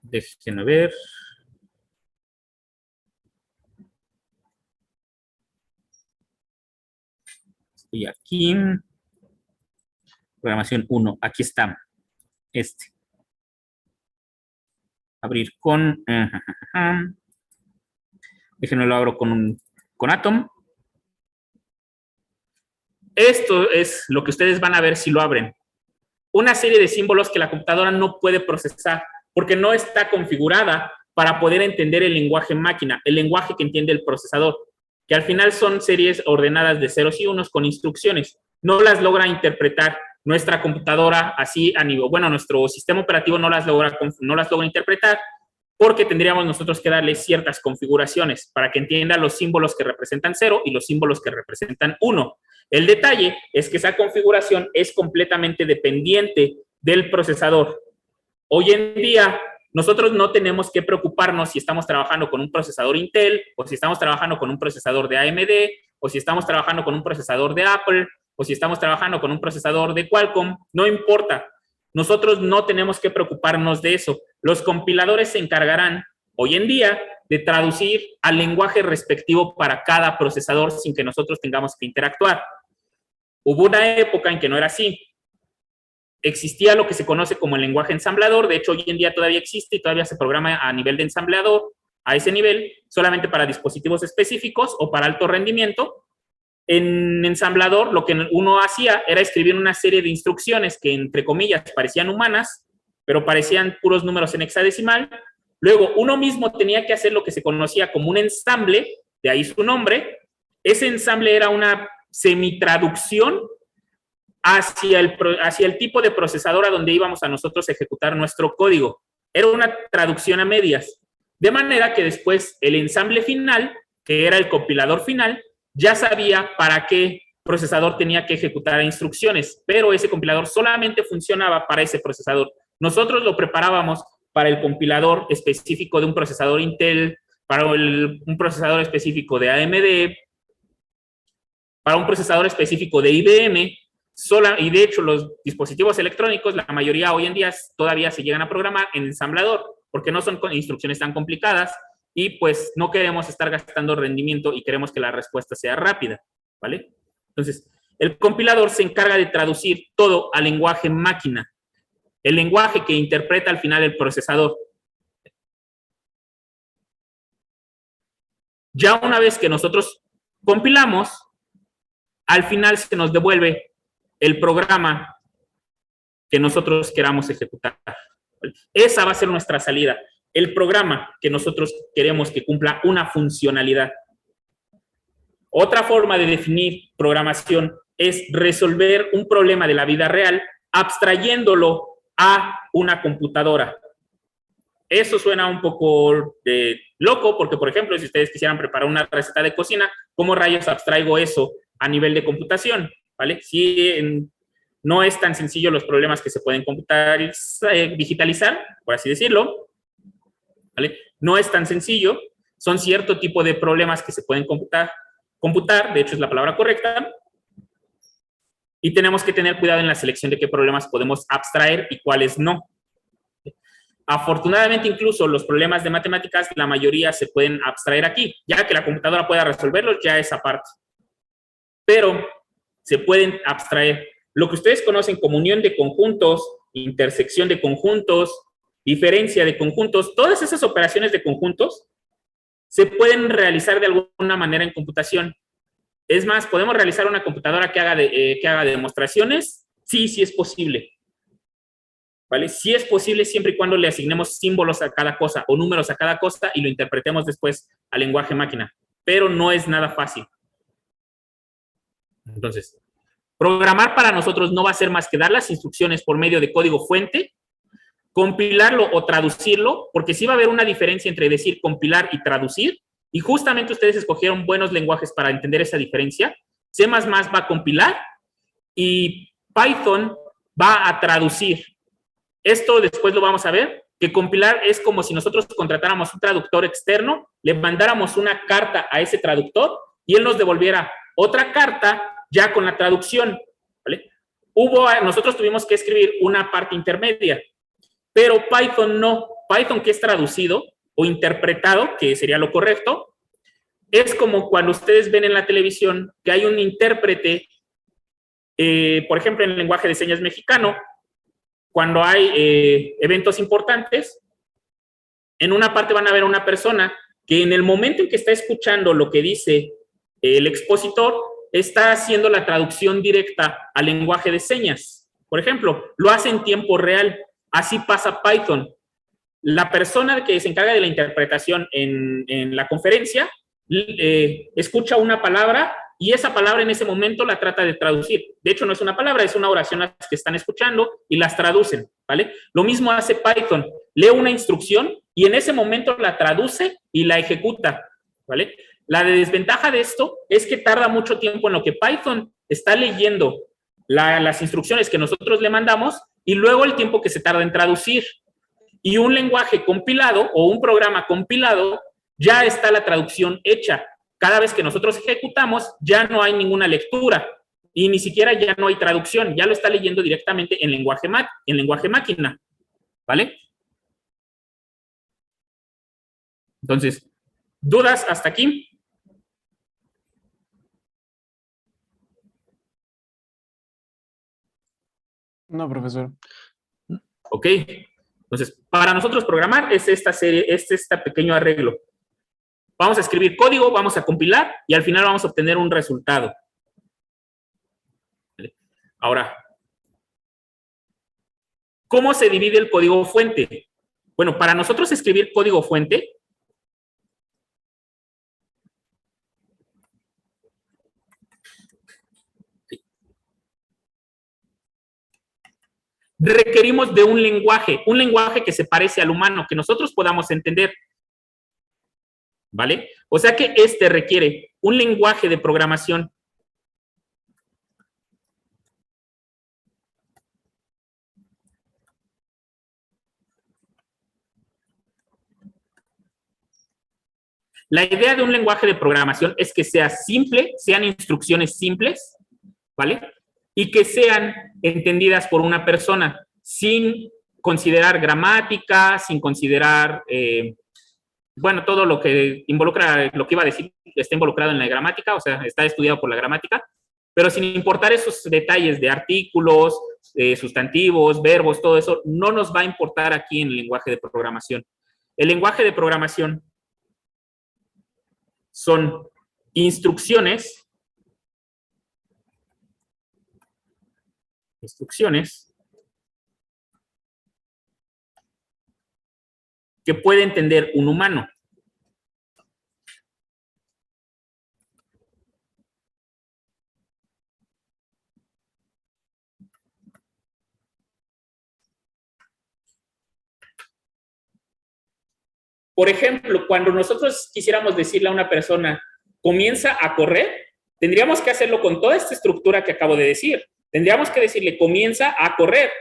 Déjenme ver. Estoy aquí. Programación 1. Aquí está. Abrir con... Déjenme lo abro con Atom. Esto es lo que ustedes van a ver si lo abren. Una serie de símbolos que la computadora no puede procesar porque no está configurada para poder entender el lenguaje máquina, el lenguaje que entiende el procesador, que al final son series ordenadas de ceros y unos con instrucciones. No las logra interpretar nuestra computadora así a nivel, bueno, nuestro sistema operativo no las logra interpretar porque tendríamos nosotros que darle ciertas configuraciones para que entienda los símbolos que representan 0 y los símbolos que representan 1. El detalle es que esa configuración es completamente dependiente del procesador. Hoy en día, nosotros no tenemos que preocuparnos si estamos trabajando con un procesador Intel, o si estamos trabajando con un procesador de AMD, o si estamos trabajando con un procesador de Apple, o si estamos trabajando con un procesador de Qualcomm, no importa. Nosotros no tenemos que preocuparnos de eso. Los compiladores se encargarán, hoy en día, de traducir al lenguaje respectivo para cada procesador sin que nosotros tengamos que interactuar. Hubo una época en que no era así. Existía lo que se conoce como el lenguaje ensamblador. De hecho, hoy en día todavía existe y todavía se programa a nivel de ensamblador, a ese nivel, solamente para dispositivos específicos o para alto rendimiento. En ensamblador, lo que uno hacía era escribir una serie de instrucciones que, entre comillas, parecían humanas, pero parecían puros números en hexadecimal. Luego, uno mismo tenía que hacer lo que se conocía como un ensamble, de ahí su nombre. Ese ensamble era una semitraducción hacia el tipo de procesador a donde íbamos a nosotros a ejecutar nuestro código. Era una traducción a medias. De manera que después el ensamble final, que era el compilador final, ya sabía para qué procesador tenía que ejecutar instrucciones, pero ese compilador solamente funcionaba para ese procesador. Nosotros lo preparábamos para el compilador específico de un procesador Intel, para un procesador específico de AMD, para un procesador específico de IBM, y de hecho los dispositivos electrónicos, la mayoría hoy en día todavía se llegan a programar en ensamblador, porque no son instrucciones tan complicadas y pues no queremos estar gastando rendimiento y queremos que la respuesta sea rápida, ¿vale? Entonces, el compilador se encarga de traducir todo al lenguaje máquina, el lenguaje que interpreta al final el procesador. Ya una vez que nosotros compilamos, al final se nos devuelve el programa que nosotros queramos ejecutar. Esa va a ser nuestra salida, el programa que nosotros queremos que cumpla una funcionalidad. Otra forma de definir programación es resolver un problema de la vida real abstrayéndolo a una computadora. Eso suena un poco loco porque, por ejemplo, si ustedes quisieran preparar una receta de cocina, ¿cómo rayos abstraigo eso a nivel de computación? ¿Vale? Si no es tan sencillo los problemas que se pueden digitalizar, por así decirlo, ¿vale? No es tan sencillo, son cierto tipo de problemas que se pueden computar, de hecho es la palabra correcta, y tenemos que tener cuidado en la selección de qué problemas podemos abstraer y cuáles no. Afortunadamente, incluso los problemas de matemáticas, la mayoría se pueden abstraer aquí, ya que la computadora pueda resolverlos, ya es aparte. Pero se pueden abstraer. Lo que ustedes conocen como unión de conjuntos, intersección de conjuntos, diferencia de conjuntos, todas esas operaciones de conjuntos se pueden realizar de alguna manera en computación. Es más, ¿podemos realizar una computadora que haga demostraciones? Sí, sí es posible. ¿Vale? Sí es posible siempre y cuando le asignemos símbolos a cada cosa o números a cada cosa y lo interpretemos después al lenguaje máquina. Pero no es nada fácil. Entonces, programar para nosotros no va a ser más que dar las instrucciones por medio de código fuente, compilarlo o traducirlo, porque sí va a haber una diferencia entre decir compilar y traducir, y justamente ustedes escogieron buenos lenguajes para entender esa diferencia. C++ va a compilar y Python va a traducir. Esto después lo vamos a ver, que compilar es como si nosotros contratáramos un traductor externo, le mandáramos una carta a ese traductor y él nos devolviera otra carta ya con la traducción, ¿vale? Nosotros tuvimos que escribir una parte intermedia, pero Python no. Python, que es traducido o interpretado, que sería lo correcto, es como cuando ustedes ven en la televisión que hay un intérprete, por ejemplo, en el lenguaje de señas mexicano, cuando hay eventos importantes, en una parte van a ver a una persona que en el momento en que está escuchando lo que dice el expositor, está haciendo la traducción directa al lenguaje de señas. Por ejemplo, lo hace en tiempo real. Así pasa Python. La persona que se encarga de la interpretación en la conferencia escucha una palabra y esa palabra en ese momento la trata de traducir. De hecho, no es una palabra, es una oración a las que están escuchando y las traducen, ¿vale? Lo mismo hace Python. Lee una instrucción y en ese momento la traduce y la ejecuta, ¿vale? La desventaja de esto es que tarda mucho tiempo en lo que Python está leyendo las instrucciones que nosotros le mandamos y luego el tiempo que se tarda en traducir. Y un lenguaje compilado o un programa compilado, ya está la traducción hecha. Cada vez que nosotros ejecutamos, ya no hay ninguna lectura. y ni siquiera ya no hay traducción, ya lo está leyendo directamente en lenguaje máquina, ¿vale? Entonces, ¿dudas hasta aquí? No, profesor. Ok. Entonces, para nosotros programar es esta serie, es este pequeño arreglo. Vamos a escribir código, vamos a compilar y al final vamos a obtener un resultado. Ahora, ¿cómo se divide el código fuente? Bueno, para nosotros escribir código fuente, requerimos de un lenguaje que se parece al humano, que nosotros podamos entender. ¿Vale? O sea que este requiere un lenguaje de programación La idea de un lenguaje de programación es que sea simple, sean instrucciones simples, ¿vale? Y que sean entendidas por una persona sin considerar gramática, sin considerar, bueno, todo lo que involucra, lo que iba a decir, está involucrado en la gramática, o sea, está estudiado por la gramática, pero sin importar esos detalles de artículos, sustantivos, verbos, todo eso, no nos va a importar aquí en el lenguaje de programación. El lenguaje de programación son instrucciones que puede entender un humano. Por ejemplo, cuando nosotros quisiéramos decirle a una persona, comienza a correr, tendríamos que hacerlo con toda esta estructura que acabo de decir. Tendríamos que decirle, comienza a correr,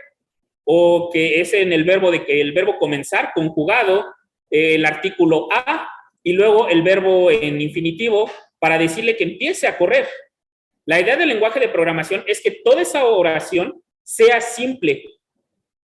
o que es en el verbo el verbo comenzar, conjugado, el artículo a, y luego el verbo en infinitivo, para decirle que empiece a correr. La idea del lenguaje de programación es que toda esa oración sea simple,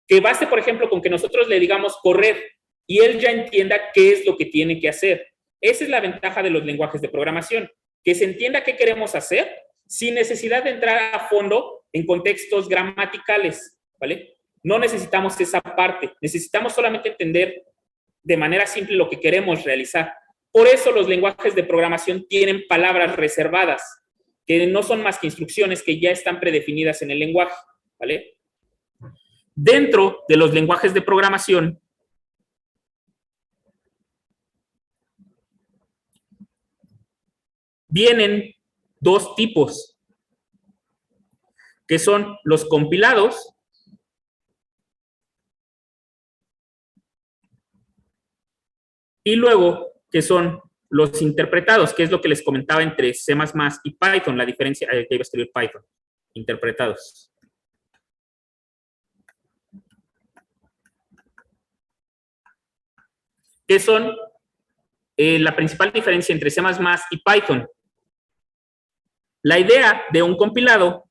que baste, por ejemplo, con que nosotros le digamos correr, y él ya entienda qué es lo que tiene que hacer. Esa es la ventaja de los lenguajes de programación, que se entienda qué queremos hacer sin necesidad de entrar a fondo en contextos gramaticales, ¿vale? No necesitamos esa parte, necesitamos solamente entender de manera simple lo que queremos realizar. Por eso los lenguajes de programación tienen palabras reservadas, que no son más que instrucciones que ya están predefinidas en el lenguaje, ¿vale? Dentro de los lenguajes de programación, vienen dos tipos, que son los compilados y luego que son los interpretados, que es lo que les comentaba entre C++ y Python, la diferencia que iba a escribir Python, interpretados. ¿Qué son la principal diferencia entre C++ y Python? La idea de un compilado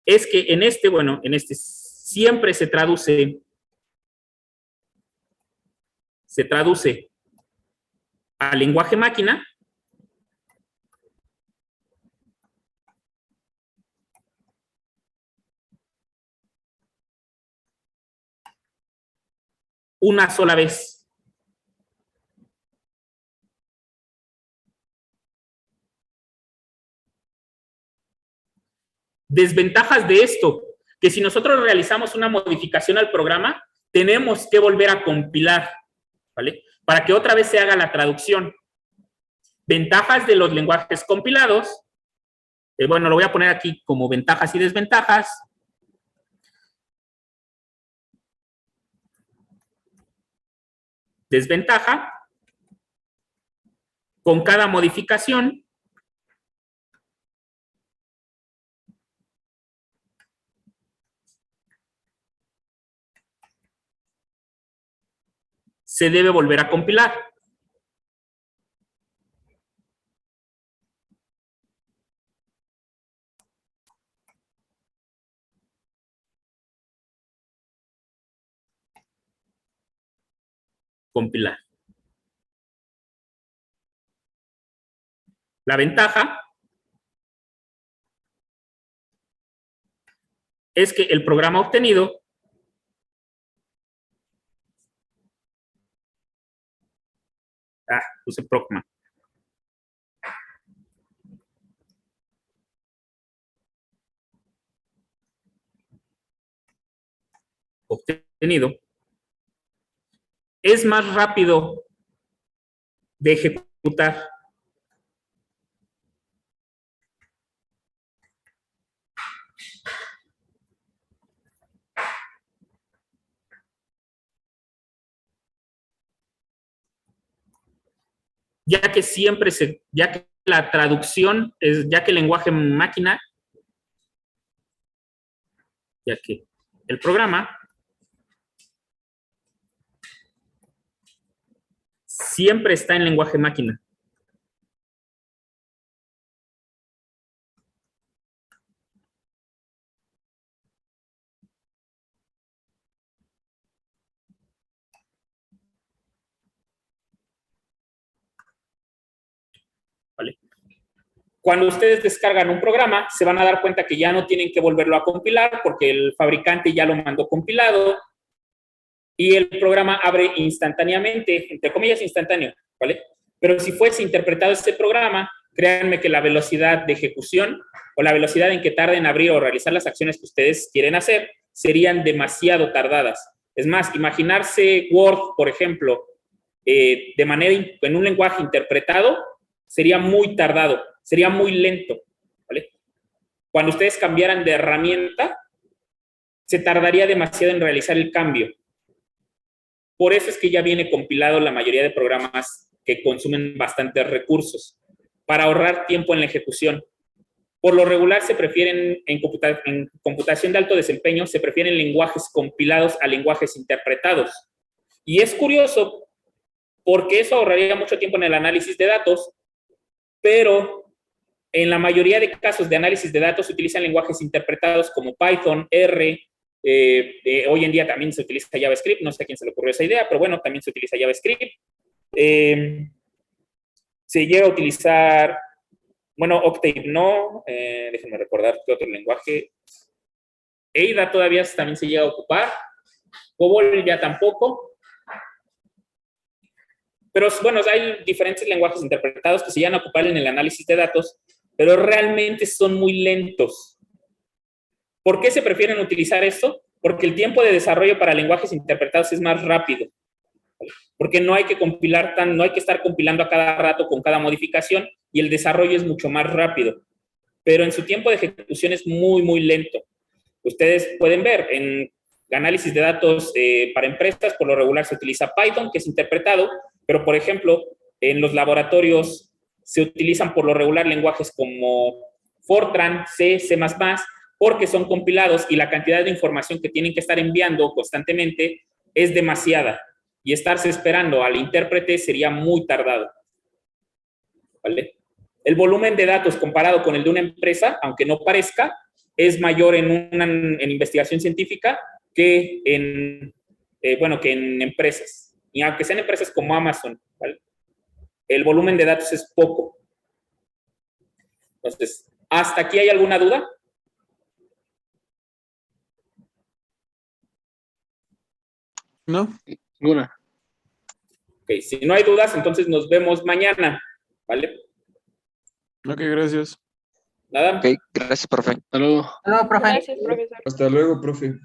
es que en este siempre se traduce al lenguaje máquina una sola vez. Desventajas de esto, que si nosotros realizamos una modificación al programa, tenemos que volver a compilar, ¿vale? Para que otra vez se haga la traducción. Ventajas de los lenguajes compilados, bueno, lo voy a poner aquí como ventajas y desventajas. Desventaja, con cada modificación, se debe volver a compilar. compilar. La ventaja es que el programa obtenido puse Procma. Obtenido es más rápido de ejecutar. Ya que ya que la traducción ya que el lenguaje máquina, ya que el programa siempre está en lenguaje máquina. ¿Vale? Cuando ustedes descargan un programa, se van a dar cuenta que ya no tienen que volverlo a compilar porque el fabricante ya lo mandó compilado y el programa abre instantáneamente, entre comillas instantáneo, ¿vale? Pero si fuese interpretado este programa, créanme que la velocidad de ejecución o la velocidad en que tarden en abrir o realizar las acciones que ustedes quieren hacer serían demasiado tardadas. Es más, imaginarse Word, por ejemplo, en un lenguaje interpretado, sería muy tardado, sería muy lento, ¿vale? Cuando ustedes cambiaran de herramienta, se tardaría demasiado en realizar el cambio. Por eso es que ya viene compilado la mayoría de programas que consumen bastantes recursos, para ahorrar tiempo en la ejecución. Por lo regular se prefieren, en computación de alto desempeño, se prefieren lenguajes compilados a lenguajes interpretados. Y es curioso, porque eso ahorraría mucho tiempo en el análisis de datos, pero en la mayoría de casos de análisis de datos se utilizan lenguajes interpretados como Python, R, hoy en día también se utiliza JavaScript, no sé a quién se le ocurrió esa idea, pero bueno, también se utiliza JavaScript. Se llega a utilizar, bueno, Octave no, déjenme recordar qué otro lenguaje. Ada todavía también se llega a ocupar, COBOL ya tampoco. Pero bueno, hay diferentes lenguajes interpretados que se llegan a ocupar en el análisis de datos, pero realmente son muy lentos. ¿Por qué se prefieren utilizar esto? Porque el tiempo de desarrollo para lenguajes interpretados es más rápido. Porque no hay que compilar no hay que estar compilando a cada rato con cada modificación y el desarrollo es mucho más rápido. Pero en su tiempo de ejecución es muy, muy lento. Ustedes pueden ver en análisis de datos para empresas, por lo regular se utiliza Python, que es interpretado, pero por ejemplo, en los laboratorios se utilizan por lo regular lenguajes como Fortran, C, C++, porque son compilados y la cantidad de información que tienen que estar enviando constantemente es demasiada. Y estarse esperando al intérprete sería muy tardado. ¿Vale? El volumen de datos comparado con el de una empresa, aunque no parezca, es mayor en investigación científica que en empresas. Y aunque sean empresas como Amazon, ¿vale? El volumen de datos es poco. Entonces, ¿hasta aquí hay alguna duda? ¿No? Ninguna. Ok, si no hay dudas, entonces nos vemos mañana, ¿vale? Ok, gracias. Nada. Ok, gracias, profe. Hasta luego. Gracias, profesor. Hasta luego, profe.